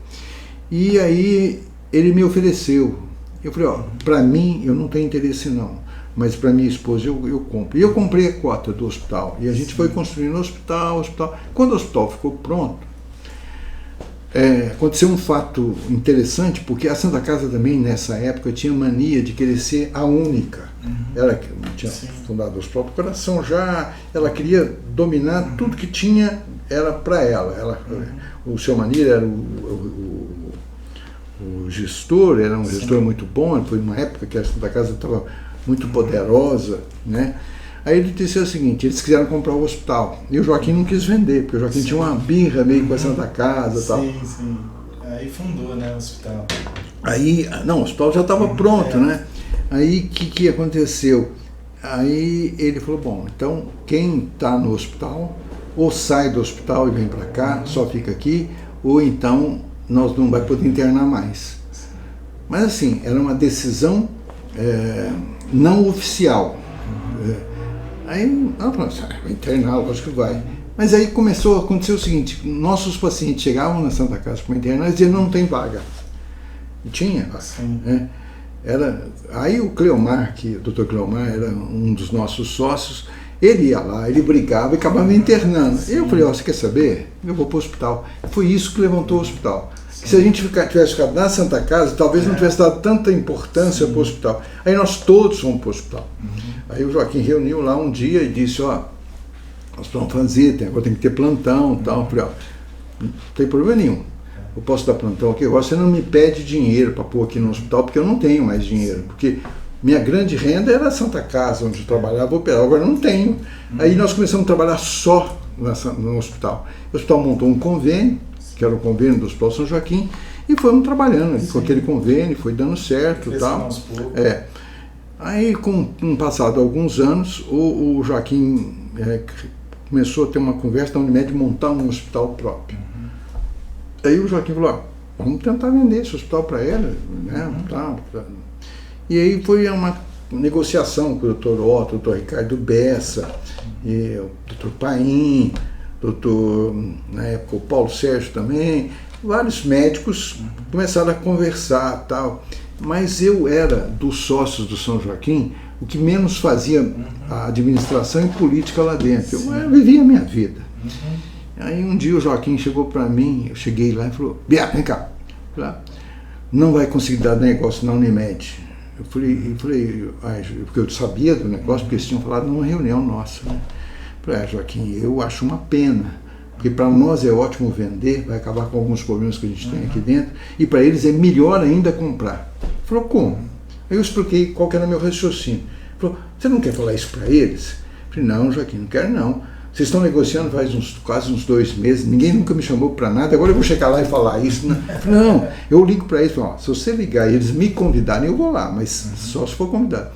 E aí ele me ofereceu. Eu falei, para mim eu não tenho interesse não, mas para minha esposa eu compro. E eu comprei a cota do hospital, e a gente foi construindo o hospital. Quando o hospital ficou pronto, aconteceu um fato interessante, porque a Santa Casa também, nessa época, tinha mania de querer ser a única. Ela tinha fundado o Hospital do Coração já, ela queria dominar tudo que tinha, era para ela. O seu Manir era o gestor, era um gestor muito bom, foi uma época que a Santa Casa estava muito poderosa, né? Aí ele disse o seguinte, eles quiseram comprar o hospital, e o Joaquim não quis vender, porque o Joaquim tinha uma birra meio com a Santa Casa e tal. Sim. Aí fundou, né, o hospital. Aí, não, o hospital já estava pronto, né? Aí, o que aconteceu? Aí ele falou, bom, então, quem está no hospital, ou sai do hospital e vem para cá, só fica aqui, ou então nós não vai poder internar mais. Mas assim, era uma decisão não oficial. Aí ela falou assim, vai internar, lógico que vai. Mas aí começou a acontecer o seguinte, nossos pacientes chegavam na Santa Casa para internar e diziam, não tem vaga. E tinha vaga. Aí o Cleomar, o Dr. Cleomar era um dos nossos sócios, ele ia lá, ele brigava e acabava internando. E eu falei, você quer saber? Eu vou para o hospital. Foi isso que levantou o hospital. Se a gente tivesse ficado na Santa Casa, talvez não tivesse dado tanta importância para o hospital. Aí nós todos fomos para o hospital. Aí o Joaquim reuniu lá um dia e disse, nós vamos fazer, agora tem que ter plantão e tal. Eu falei, não tem problema nenhum. Eu posso dar plantão aqui, agora você não me pede dinheiro para pôr aqui no hospital, porque eu não tenho mais dinheiro. Porque minha grande renda era a Santa Casa, onde eu trabalhava, operava, agora eu não tenho. Aí nós começamos a trabalhar só no hospital. O hospital montou um convênio, que era o convênio do Hospital São Joaquim, e fomos trabalhando ali com aquele convênio, foi dando certo e tal. Aí, com passado alguns anos, o Joaquim começou a ter uma conversa da Unimed de montar um hospital próprio. Aí o Joaquim falou, vamos tentar vender esse hospital para ela, né? E aí foi uma negociação com o Dr. Otto, o Dr. Ricardo Bessa, e o Dr. Paim, na época o Paulo Sérgio também, vários médicos começaram a conversar e tal. Mas eu era dos sócios do São Joaquim o que menos fazia a administração e política lá dentro. Eu vivia a minha vida. Aí um dia o Joaquim chegou para mim, eu cheguei lá e falou, Bia, vem cá. Não vai conseguir dar negócio na Unimed. Eu falei, porque eu sabia do negócio, porque eles tinham falado numa reunião nossa. Né? Eu falei, Joaquim, eu acho uma pena, porque para nós é ótimo vender, vai acabar com alguns problemas que a gente tem aqui dentro, e para eles é melhor ainda comprar. Ele falou, como? Aí eu expliquei qual que era o meu raciocínio. Ele falou, você não quer falar isso para eles? Eu falei, não, Joaquim, não quero não. Vocês estão negociando faz quase uns 2 meses, ninguém nunca me chamou para nada, agora eu vou chegar lá e falar isso. Né? Eu falei, não, eu ligo para eles, falo, se você ligar e eles me convidarem, eu vou lá, mas só se for convidado.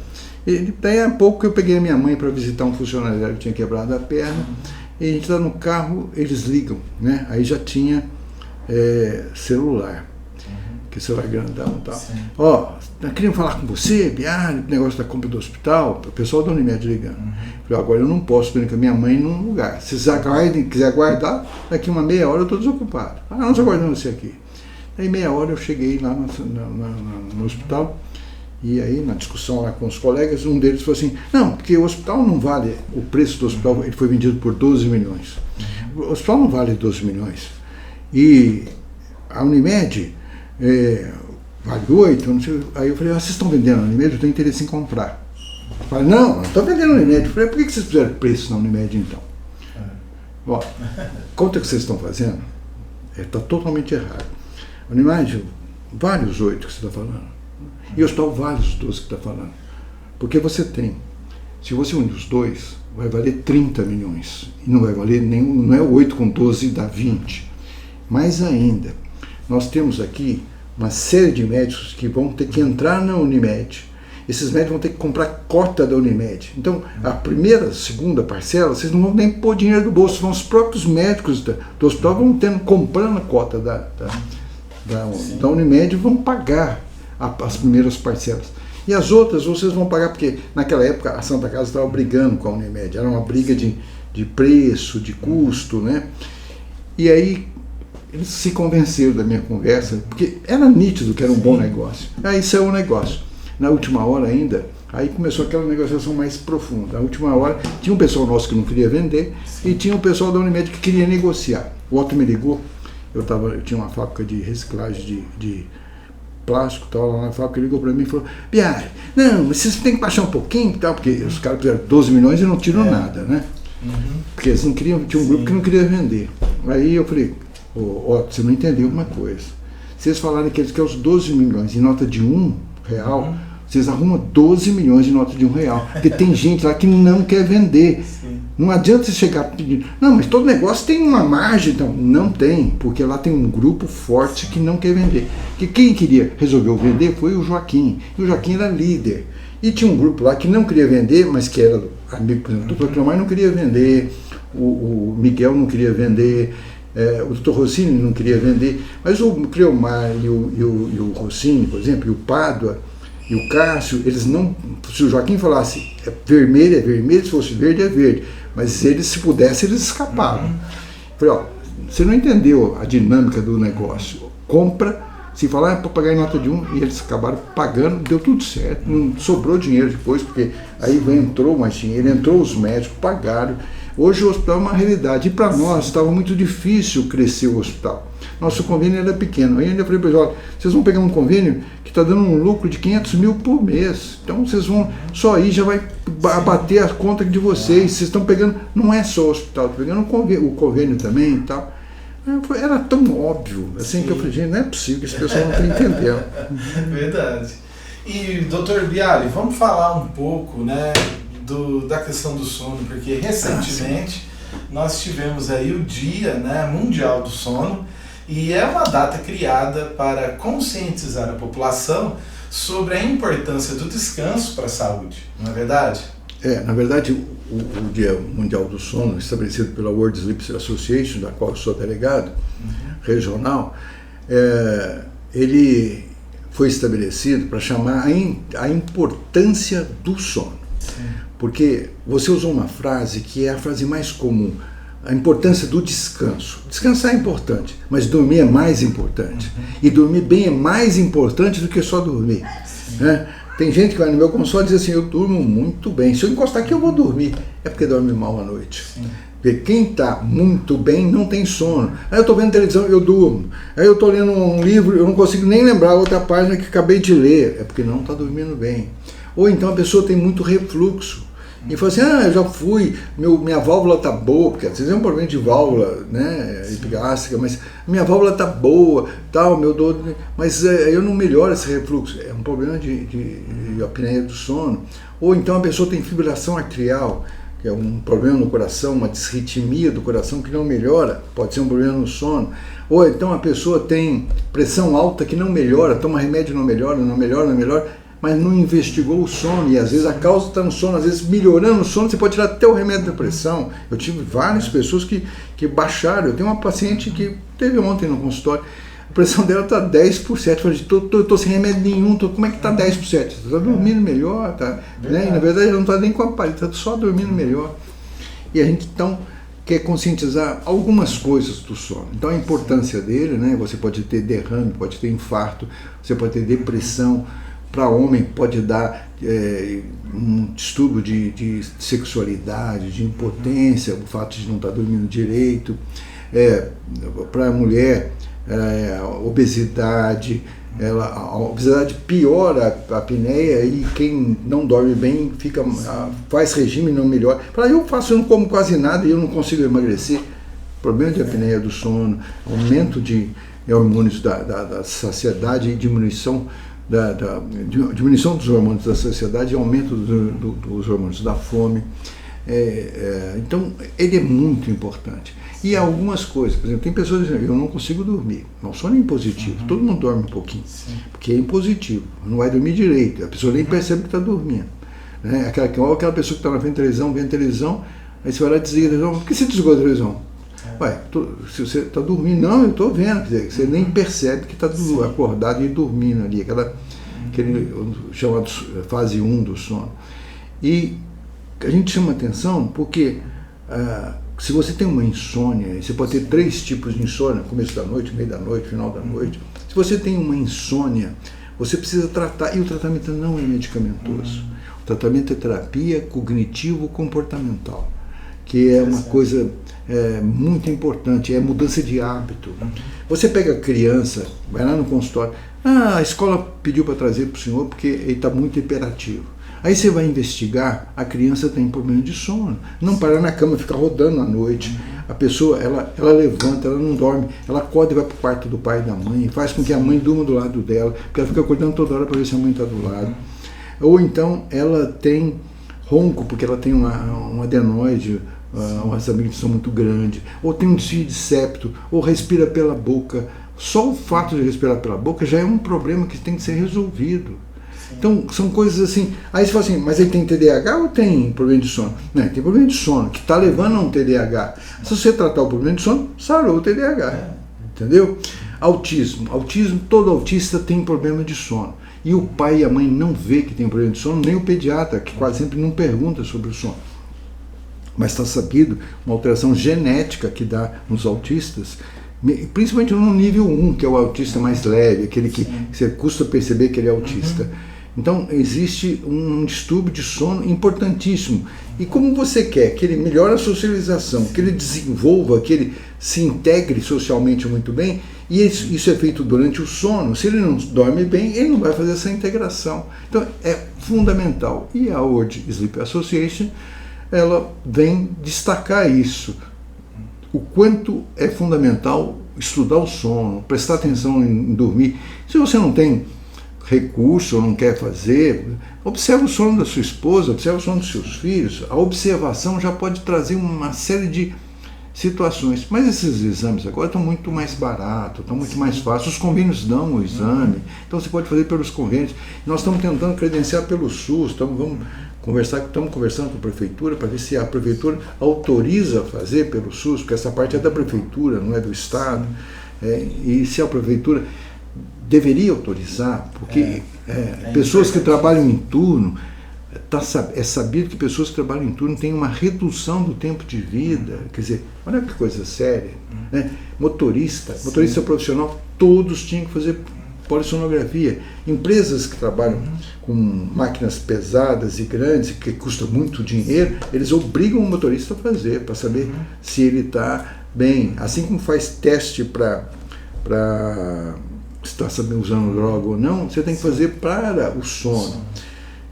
E daí a pouco eu peguei a minha mãe para visitar um funcionário que tinha quebrado a perna, e a gente está no carro, eles ligam, né? Aí já tinha celular, que celular grandão e tal. Queriam falar com você, negócio da compra do hospital, o pessoal da Unimed ligando. Falei, agora eu não posso, estou indo com a minha mãe num lugar. Se vocês quiser aguardar, daqui uma meia hora eu estou desocupado. Nós aguardamos você aqui. Aí meia hora eu cheguei lá no hospital, e aí na discussão lá com os colegas, um deles falou assim, não, porque o hospital não vale, o preço do hospital ele foi vendido por 12 milhões. O hospital não vale 12 milhões. E a Unimed vale 8, não sei. Aí eu falei, vocês estão vendendo a Unimed, eu tenho interesse em comprar. Fala, não estou vendendo Unimed. Eu falei, por que vocês fizeram preço na Unimed então? Ó, conta que vocês estão fazendo, está totalmente errado. Unimed, vários 8 que você está falando. E o hospital, vários 12 que está falando. Porque você tem, se você unir os dois, vai valer 30 milhões. E não vai valer nenhum, não é 8 com 12 dá 20. Mais ainda, nós temos aqui uma série de médicos que vão ter que entrar na Unimed. Esses médicos vão ter que comprar cota da Unimed. Então, a primeira, segunda parcela, vocês não vão nem pôr dinheiro do bolso, são os próprios médicos do hospital vão comprando a cota da Unimed e vão pagar as primeiras parcelas. E as outras vocês vão pagar, porque naquela época a Santa Casa estava brigando com a Unimed, era uma briga de preço, de custo, né? E aí eles se convenceram da minha conversa, porque era nítido que era um bom negócio. Aí saiu o negócio. Na última hora ainda, aí começou aquela negociação mais profunda. Na última hora, tinha um pessoal nosso que não queria vender, e tinha um pessoal da Unimed que queria negociar. O Otto me ligou, eu tinha uma fábrica de reciclagem de plástico, estava lá na fábrica, ele ligou para mim e falou, Biari, não, mas vocês têm que baixar um pouquinho, tal, porque os caras fizeram 12 milhões e não tiram nada, né? Porque eles não queriam, tinha um grupo que não queria vender. Aí eu falei, Otto, você não entendeu uma coisa. Se eles falarem que eles querem os 12 milhões em nota de R$1, vocês arrumam 12 milhões em nota de R$1. Porque tem gente lá que não quer vender. Sim. Não adianta você chegar pedindo, não, mas todo negócio tem uma margem. Então, não tem, porque lá tem um grupo forte que não quer vender. Que quem resolveu vender foi o Joaquim. E o Joaquim era líder. E tinha um grupo lá que não queria vender, mas que era amigo, por exemplo, o Dr. Cleomar não queria vender, o Miguel não queria vender, o Dr. Rossini não queria vender, mas o Cleomar e o Rossini, por exemplo, e o Pádua e o Cássio, eles não, se o Joaquim falasse vermelho é vermelho, se fosse verde é verde, mas eles, se pudessem, eles escapavam. Falei, ó, você não entendeu a dinâmica do negócio, compra, se falar para pagar em nota de 1, e eles acabaram pagando, deu tudo certo, não sobrou dinheiro depois, porque aí entrou mais dinheiro, entrou os médicos, pagaram. Hoje o hospital é uma realidade, e para nós estava muito difícil crescer o hospital. Nosso convênio era pequeno. Aí eu ainda falei para eles, olha, vocês vão pegar um convênio que está dando um lucro de 500 mil por mês. Então vocês vão, só aí já vai abater a conta de vocês. Vocês estão pegando, não é só o hospital, estão pegando o convênio também e tal. Era tão óbvio, assim, que eu falei, gente, não é possível que esse pessoal não está entendendo. Verdade. E, doutor Biali, vamos falar um pouco, né, da questão do sono, porque recentemente nós tivemos aí o Dia, né, Mundial do Sono, e é uma data criada para conscientizar a população sobre a importância do descanso para a saúde, não é verdade? Na verdade, o Dia Mundial do Sono, estabelecido pela World Sleep Association, da qual eu sou delegado regional, ele foi estabelecido para chamar a importância do sono. Sim. Porque você usou uma frase que é a frase mais comum, a importância do descanso. Descansar é importante, mas dormir é mais importante. E dormir bem é mais importante do que só dormir. Né? Tem gente que vai no meu consultório e diz assim, eu durmo muito bem, se eu encostar aqui eu vou dormir. É porque dorme mal à noite. Sim. Porque quem está muito bem não tem sono. Aí eu estou vendo televisão e eu durmo. Aí eu estou lendo um livro, eu não consigo nem lembrar a outra página que acabei de ler. É porque não está dormindo bem. Ou então a pessoa tem muito refluxo. E fala assim, eu já fui, minha válvula está boa, porque às vezes é um problema de válvula, né, epigástrica, mas minha válvula está boa, tal, mas eu não melhoro esse refluxo. É um problema de apneia do sono. Ou então a pessoa tem fibrilação arterial, que é um problema no coração, uma disritmia do coração que não melhora, pode ser um problema no sono. Ou então a pessoa tem pressão alta que não melhora, toma remédio não melhora, mas não investigou o sono, e às vezes a causa está no sono, às vezes melhorando o sono, você pode tirar até o remédio da pressão. Eu tive várias pessoas que baixaram, eu tenho uma paciente que teve ontem no consultório, a pressão dela está 10%, eu falei, estou sem remédio nenhum, como é que está 10%? Você está dormindo melhor, tá? Né? E na verdade ela não está nem com aparelho, está só dormindo melhor. E a gente então quer conscientizar algumas coisas do sono. Então a importância dele, né? Você pode ter derrame, pode ter infarto, você pode ter depressão. Para homem pode dar um distúrbio de sexualidade, de impotência, o fato de não estar dormindo direito. Para a mulher, obesidade, a obesidade piora a apneia e quem não dorme bem faz regime e não melhora. Fala, eu não como quase nada e eu não consigo emagrecer. Problema de apneia do sono, aumento de hormônios da saciedade e diminuição dos hormônios da saciedade e aumento dos hormônios da fome. Então, ele é muito importante. E algumas coisas, por exemplo, tem pessoas que dizem, eu não consigo dormir. Não, sono é impositivo, todo mundo dorme um pouquinho, porque é impositivo, não vai dormir direito, a pessoa nem percebe que está dormindo. Né? Aquela pessoa que está na frente da televisão, vendo televisão, aí você vai lá e desliga a televisão, por que você desligou a televisão? Ué, se você está dormindo, não, eu estou vendo, quer dizer, você nem percebe que está acordado e dormindo ali, aquele chamado fase 1 do sono. E a gente chama atenção porque se você tem uma insônia, você pode ter 3 tipos de insônia, começo da noite, meio da noite, final da noite. Se você tem uma insônia, você precisa tratar, e o tratamento não é medicamentoso. O tratamento é terapia cognitivo-comportamental, que é uma coisa muito importante, é mudança de hábito. Você pega a criança, vai lá no consultório, a escola pediu para trazer para o senhor porque ele está muito hiperativo. Aí você vai investigar, a criança tem problema de sono, não para na cama, fica rodando à noite. A pessoa, ela levanta, ela não dorme, ela acorda e vai para o quarto do pai e da mãe, faz com que a mãe durma do lado dela, porque ela fica acordando toda hora para ver se a mãe está do lado. Ou então ela tem ronco, porque ela tem um adenoide, umas amígdalas são muito grandes, ou tem um desvio de septo, ou respira pela boca. Só o fato de respirar pela boca já é um problema que tem que ser resolvido. Então, são coisas assim. Aí você fala assim, mas ele tem TDAH ou tem problema de sono? Não, tem problema de sono, que está levando a um TDAH. Se você tratar o problema de sono, sarou o TDAH. Entendeu? Autismo, todo autista tem problema de sono. E o pai e a mãe não vê que tem problema de sono, nem o pediatra, que quase sempre não pergunta sobre o sono. Mas está sabido, uma alteração genética que dá nos autistas, principalmente no nível 1, que é o autista mais leve, aquele que você custa perceber que ele é autista. Então, existe um distúrbio de sono importantíssimo. E como você quer que ele melhore a socialização, que ele desenvolva, que ele se integre socialmente muito bem, e isso é feito durante o sono, se ele não dorme bem, ele não vai fazer essa integração. Então, é fundamental. E a World Sleep Association, ela vem destacar isso. O quanto é fundamental estudar o sono, prestar atenção em dormir. Se você não tem recurso ou não quer fazer, observe o sono da sua esposa, observe o sono dos seus filhos. A observação já pode trazer uma série de situações. Mas esses exames agora estão muito mais baratos, estão muito mais fáceis. Os convênios dão o exame, então você pode fazer pelos convênios. Nós estamos tentando credenciar pelo SUS, estamos conversando com a prefeitura para ver se a prefeitura autoriza fazer pelo SUS, porque essa parte é da prefeitura, não é do Estado. E se a prefeitura deveria autorizar, porque pessoas que trabalham em turno, é sabido que pessoas que trabalham em turno têm uma redução do tempo de vida. Quer dizer, olha que coisa séria. Né? Motorista profissional, todos tinham que fazer polissonografia. Empresas que trabalham com máquinas pesadas e grandes, que custam muito dinheiro, eles obrigam o motorista a fazer, para saber se ele está bem. Assim como faz teste para se está usando droga ou não, você tem que fazer para o sono.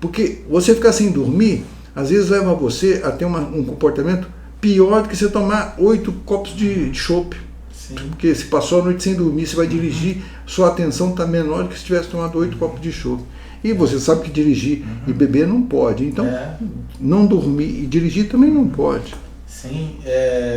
Porque você ficar sem dormir, às vezes leva você a ter um comportamento pior do que você tomar 8 copos de chopp. Porque se passou a noite sem dormir, você vai dirigir, sua atenção está menor do que se tivesse tomado 8 copos de chopp. E você sabe que dirigir e beber não pode. Então, não dormir e dirigir também não pode. Sim,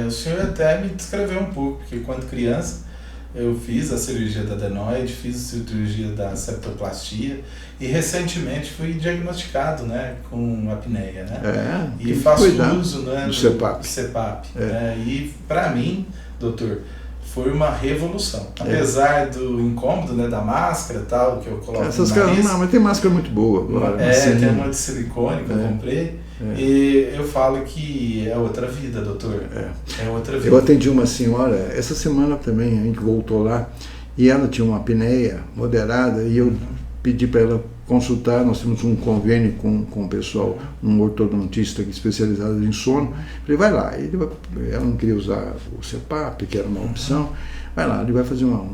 o senhor até me descreveu um pouco, porque quando criança eu fiz a cirurgia da adenoide, fiz a cirurgia da septoplastia e recentemente fui diagnosticado, né, com apneia, né? E faço uso, né, do CPAP. Né? E para mim, doutor, foi uma revolução. Apesar do incômodo, né, da máscara e tal, que eu coloco no nariz. Não, mas tem máscara muito boa agora. Tem uma de silicone que eu comprei. E eu falo que é outra vida, doutor. É outra vida. Eu atendi uma senhora, essa semana também, a gente voltou lá, e ela tinha uma apneia moderada, e eu pedi para ela consultar. Nós temos um convênio com o pessoal, um ortodontista especializado em sono. Falei, vai lá. Ela não queria usar o CPAP, que era uma opção. Vai lá, ele vai fazer uma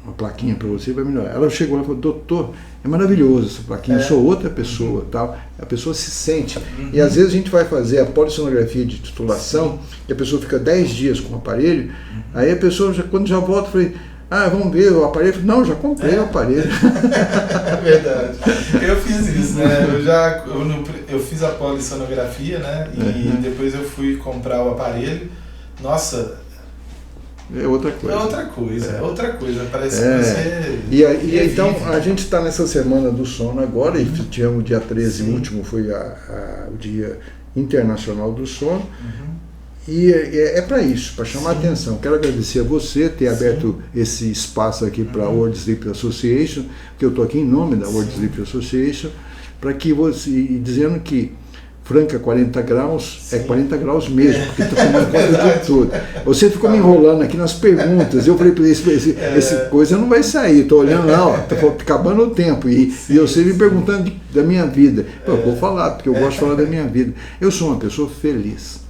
uma plaquinha para você, vai melhorar. Ela chegou lá e falou, doutor, é maravilhoso essa plaquinha, eu sou outra pessoa, tal. A pessoa se sente. E às vezes a gente vai fazer a polissonografia de titulação, e a pessoa fica 10 dias com o aparelho, aí a pessoa, quando já volta, eu falei, vamos ver o aparelho. Eu falei, não, já comprei o aparelho. É verdade. Eu fiz isso, né? Eu fiz a polissonografia, né? E depois eu fui comprar o aparelho. Nossa, é outra coisa. É outra coisa. Parece que você... E então, a gente está nessa semana do sono agora, e tivemos o dia 13, o último foi o Dia Internacional do Sono. E é para isso, para chamar a atenção. Quero agradecer a você ter aberto esse espaço aqui para a World Sleep Association, que eu estou aqui em nome da World Sleep Association, para que você, dizendo que Franca 40 graus, é 40 graus mesmo, porque está tomando conta de tudo. Você ficou me enrolando aqui nas perguntas, eu falei para esse coisa não vai sair, estou olhando lá, está acabando o tempo, e você me perguntando da minha vida. Eu vou falar, porque eu gosto de falar da minha vida. Eu sou uma pessoa feliz.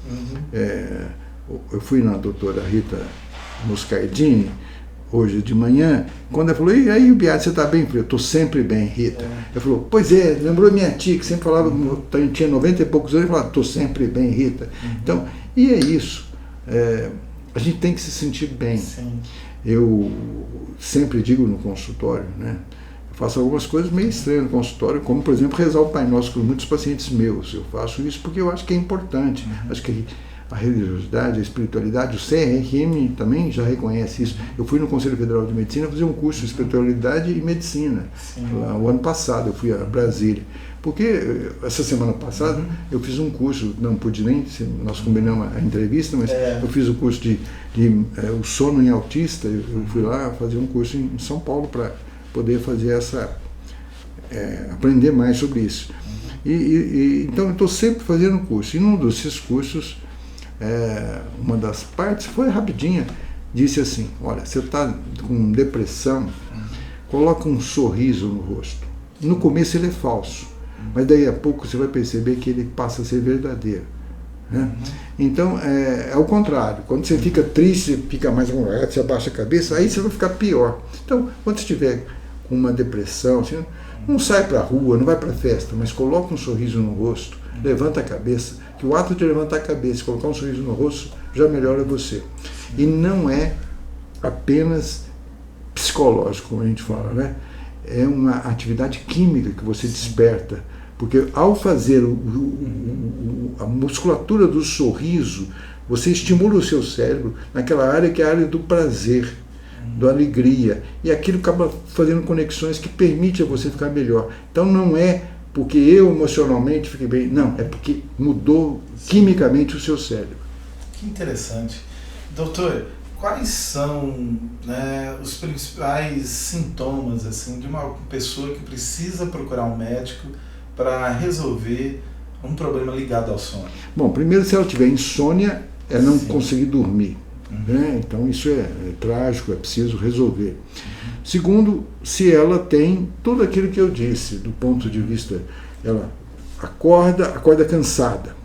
Eu fui na doutora Rita Moscardini hoje de manhã, quando ela falou, e aí, Beato, você está bem? Eu falei, eu estou sempre bem, Rita. Ela falou, pois é, lembrou minha tia, que sempre falava, tinha 90 e poucos anos, e falava, estou sempre bem, Rita. Então, e é isso, a gente tem que se sentir bem. Eu sempre digo no consultório, né? Eu faço algumas coisas meio estranhas no consultório, como, por exemplo, rezar o Pai Nosso com muitos pacientes meus. Eu faço isso porque eu acho que é importante. Acho que a religiosidade, a espiritualidade, o CRM também já reconhece isso. Eu fui no Conselho Federal de Medicina fazer um curso de espiritualidade e medicina. Lá, o ano passado eu fui a Brasília. Porque essa semana passada eu fiz um curso, não pude nem, nós combinamos a entrevista, mas eu fiz o curso de o sono em autista. Eu fui lá fazer um curso em São Paulo para poder fazer aprender mais sobre isso. Então eu estou sempre fazendo curso. E num desses cursos, uma das partes foi rapidinha, disse assim, olha, você está com depressão, coloca um sorriso no rosto. No começo ele é falso, mas daí a pouco você vai perceber que ele passa a ser verdadeiro. Né? Então é o contrário, quando você fica triste, você fica mais amarrado, você abaixa a cabeça, aí você vai ficar pior. Então quando você estiver com uma depressão, você não sai para a rua, não vai para a festa, mas coloca um sorriso no rosto, levanta a cabeça, que o ato de levantar a cabeça e colocar um sorriso no rosto já melhora você. E não é apenas psicológico, como a gente fala, né? É uma atividade química que você desperta, porque ao fazer a musculatura do sorriso, você estimula o seu cérebro naquela área que é a área do prazer, da alegria, e aquilo acaba fazendo conexões que permitem a você ficar melhor. Então não é porque eu emocionalmente fiquei bem, não, é porque mudou quimicamente o seu cérebro. Que interessante. Doutor, quais são, né, os principais sintomas assim, de uma pessoa que precisa procurar um médico para resolver um problema ligado ao sono? Bom, primeiro, se ela tiver insônia, é não conseguir dormir. Né? Então isso é trágico, é preciso resolver. Segundo, se ela tem tudo aquilo que eu disse, do ponto de vista, ela acorda cansada.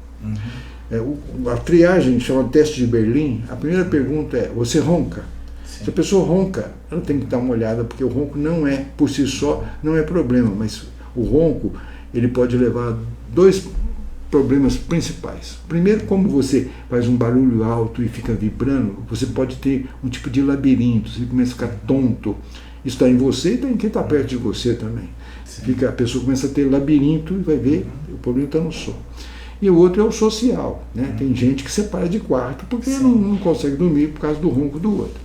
A triagem, chama teste de Berlim, a primeira pergunta é, você ronca? Se a pessoa ronca, ela tem que dar uma olhada, porque o ronco não é, por si só, não é problema, mas o ronco, ele pode levar a dois problemas principais. Primeiro, como você faz um barulho alto e fica vibrando, você pode ter um tipo de labirinto, você começa a ficar tonto. Isso está em você e está em quem está perto de você também. A pessoa começa a ter labirinto e vai ver, o problema está no sono. E o outro é o social. Né? Tem gente que separa de quarto porque não consegue dormir por causa do ronco do outro.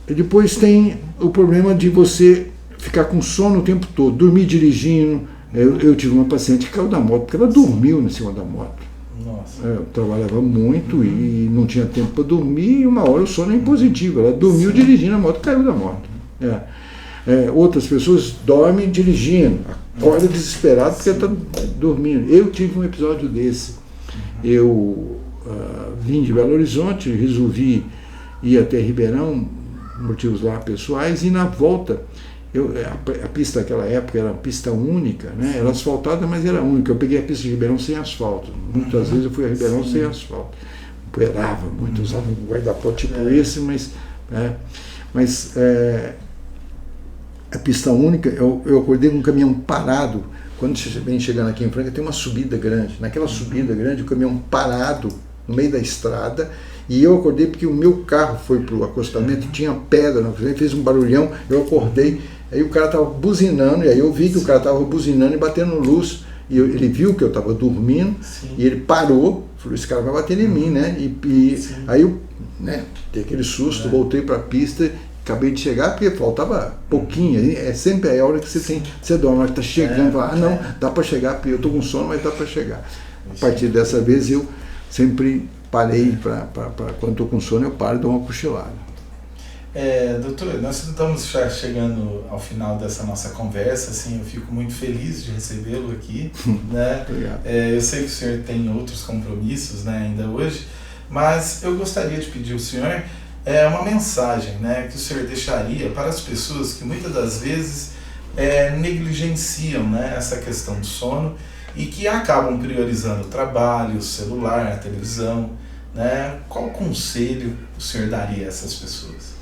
E depois tem o problema de você ficar com sono o tempo todo, dormir dirigindo. Eu tive uma paciente que caiu da moto porque ela dormiu em cima da moto. Nossa. Eu trabalhava muito e não tinha tempo para dormir, e uma hora o sono é impositivo. Ela dormiu dirigindo a moto, caiu da moto. Outras pessoas dormem dirigindo, acorda desesperado porque está dormindo. Eu tive um episódio desse. Eu vim de Belo Horizonte, resolvi ir até Ribeirão, motivos lá pessoais, e na volta, a pista naquela época era uma pista única, né? Era asfaltada, mas era única. Eu peguei a pista de Ribeirão sem asfalto. Muitas vezes eu fui a Ribeirão sem asfalto. Poeirava muito, usava um guarda-pó tipo esse, mas... Mas a pista única, eu acordei com um caminhão parado. Quando você vem chegando aqui em Franca, tem uma subida grande. Naquela subida grande, o caminhão parado no meio da estrada, e eu acordei porque o meu carro foi pro acostamento, tinha pedra na frente, fez um barulhão, eu acordei, aí o cara estava buzinando, e aí eu vi que o cara estava buzinando e batendo luz, e ele viu que eu estava dormindo, Sim. e ele parou, falou, esse cara vai bater em mim, né? E aí eu, né, dei aquele susto, voltei para a pista, acabei de chegar, porque faltava pouquinho, é sempre a hora que você dorme, a hora que está chegando, fala, não, dá para chegar, porque eu estou com sono, mas dá para chegar. A partir dessa vez eu sempre parei, quando estou com sono eu paro e dou uma cochilada. Doutor, nós estamos já chegando ao final dessa nossa conversa, assim, eu fico muito feliz de recebê-lo aqui, né? Obrigado. Eu sei que o senhor tem outros compromissos, né, ainda hoje, mas eu gostaria de pedir ao senhor uma mensagem, né, que o senhor deixaria para as pessoas que muitas das vezes negligenciam, né, essa questão do sono e que acabam priorizando o trabalho, o celular, a televisão, né? Qual conselho o senhor daria a essas pessoas?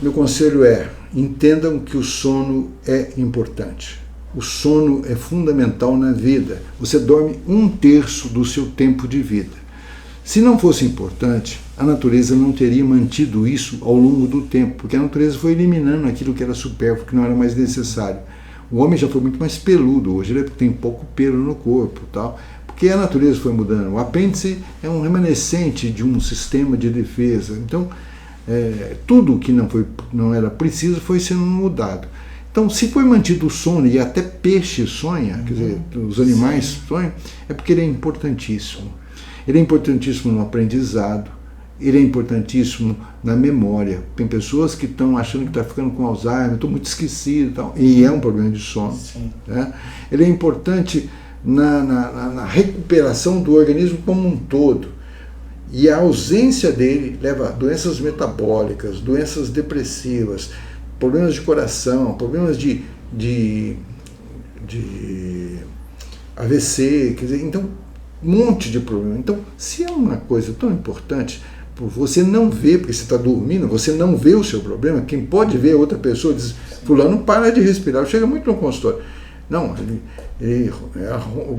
Meu conselho é, entendam que o sono é importante. O sono é fundamental na vida. Você dorme 1/3 do seu tempo de vida. Se não fosse importante, a natureza não teria mantido isso ao longo do tempo, porque a natureza foi eliminando aquilo que era supérfluo, que não era mais necessário. O homem já foi muito mais peludo, hoje ele tem pouco pelo no corpo, tal, porque a natureza foi mudando. O apêndice é um remanescente de um sistema de defesa. Então, tudo que não era preciso foi sendo mudado. Então, se foi mantido o sono, e até peixe sonha, quer dizer, os animais sonham, é porque ele é importantíssimo. Ele é importantíssimo no aprendizado, ele é importantíssimo na memória. Tem pessoas que estão achando que está ficando com Alzheimer, estou muito esquecido e tal, e é um problema de sono. Né? Ele é importante na recuperação do organismo como um todo. E a ausência dele leva a doenças metabólicas, doenças depressivas, problemas de coração, problemas de AVC, quer dizer, então, um monte de problema. Então, se é uma coisa tão importante, você não vê, porque você está dormindo, você não vê o seu problema, quem pode ver é outra pessoa, diz, fulano para de respirar, chega muito no consultório. Não, ele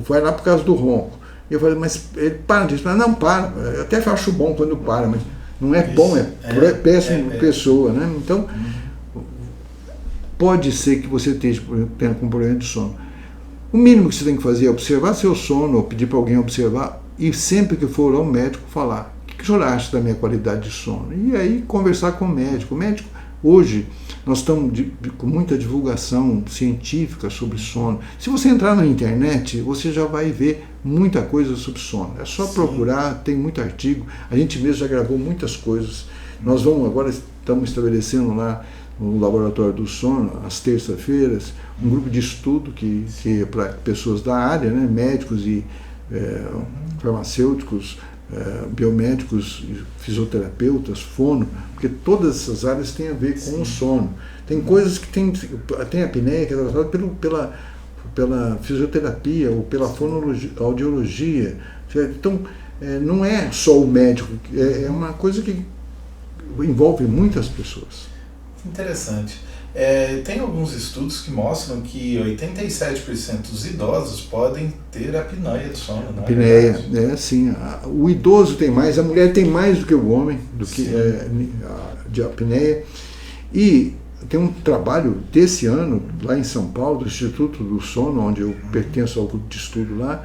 vai lá por causa do ronco. Eu falei, mas ele para de respirar. Não, para, eu até acho bom quando para, mas não é bom, é péssimo pessoa, né? Então, pode ser que você tenha um problema de sono. O mínimo que você tem que fazer é observar seu sono, ou pedir para alguém observar, e sempre que for ao médico falar, o que o senhor acha da minha qualidade de sono? E aí conversar com o médico. O médico, hoje, nós estamos com muita divulgação científica sobre sono. Se você entrar na internet, você já vai ver muita coisa sobre sono. É só procurar, tem muito artigo. A gente mesmo já gravou muitas coisas. Nós agora estamos estabelecendo lá no Laboratório do Sono, às terças-feiras, um grupo de estudo que é para pessoas da área, né, médicos e farmacêuticos, biomédicos, fisioterapeutas, fono, porque todas essas áreas têm a ver com o sono. Tem coisas que tem apneia que é tratada pela fisioterapia ou pela fonoaudiologia. Então, não é só o médico, é uma coisa que envolve muitas pessoas. Interessante. Tem alguns estudos que mostram que 87% dos idosos podem ter apneia do sono. Não é? Apneia, sim. O idoso tem mais, a mulher tem mais do que o homem, de apneia. E tem um trabalho desse ano, lá em São Paulo, do Instituto do Sono, onde eu pertenço ao grupo de estudo lá,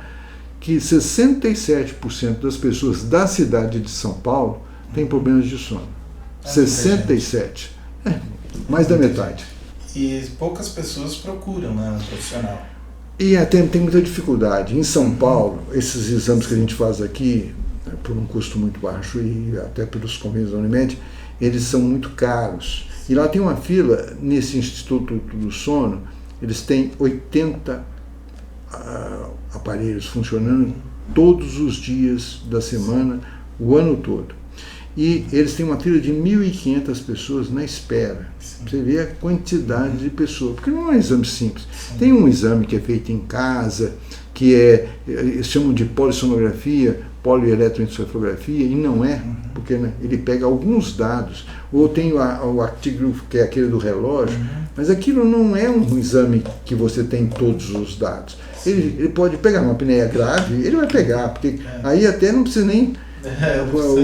que 67% das pessoas da cidade de São Paulo têm problemas de sono. 67%. Mais da metade. E poucas pessoas procuram, né, um profissional. E até tem muita dificuldade. Em São Paulo, esses exames que a gente faz aqui, por um custo muito baixo e até pelos convênios da Unimed, eles são muito caros. E lá tem uma fila, nesse Instituto do Sono, eles têm 80 aparelhos funcionando todos os dias da semana, o ano todo. E eles têm uma fila de 1.500 pessoas na espera. Você vê a quantidade de pessoas, porque não é um exame simples. Tem um exame que é feito em casa, que chamam de polissonografia. polieletroencefalografia, e não é, porque né, ele pega alguns dados, ou tem o artigo que é aquele do relógio, mas aquilo não é um exame que você tem todos os dados. Ele pode pegar uma apneia grave, ele vai pegar, porque aí até não precisa nem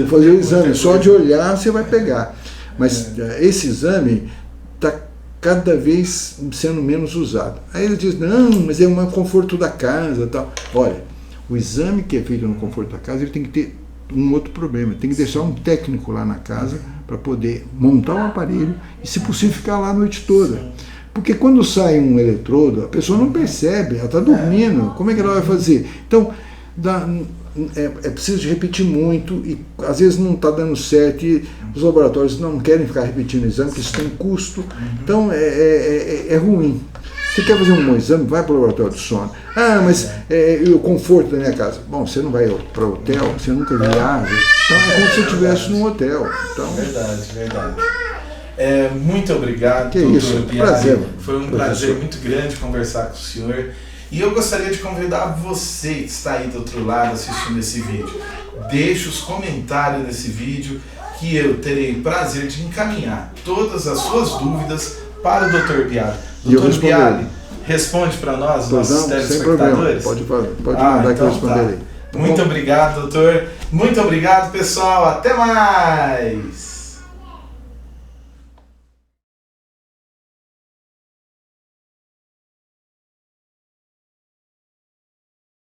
fazer o exame, só de olhar você vai pegar. Mas esse exame está cada vez sendo menos usado. Aí ele diz, não, mas é um conforto da casa, tal. Olha, o exame que é feito no conforto da casa, ele tem que ter um outro problema, tem que deixar um técnico lá na casa para poder montar um aparelho e, se possível, ficar lá a noite toda. Porque quando sai um eletrodo, a pessoa não percebe, ela está dormindo, como é que ela vai fazer? Então, é preciso de repetir muito e às vezes não está dando certo e os laboratórios não querem ficar repetindo o exame, porque isso tem custo. Então é ruim. Você quer fazer um bom exame, vai para o laboratório de sono. Ah, mas o conforto da minha casa. Bom, você não vai para o hotel, você nunca viaja. Então é como se você estivesse num hotel. Então, verdade. Muito obrigado, que isso, prazer. Foi um prazer muito grande conversar com o senhor. E eu gostaria de convidar você que está aí do outro lado assistindo esse vídeo. Deixe os comentários nesse vídeo que eu terei prazer de encaminhar todas as suas dúvidas para o Dr. Bialy. Dr. Bialy, responde para nós, nossos telespectadores. Pode mandar que eu responderei. Muito obrigado, doutor. Muito obrigado, pessoal. Até mais!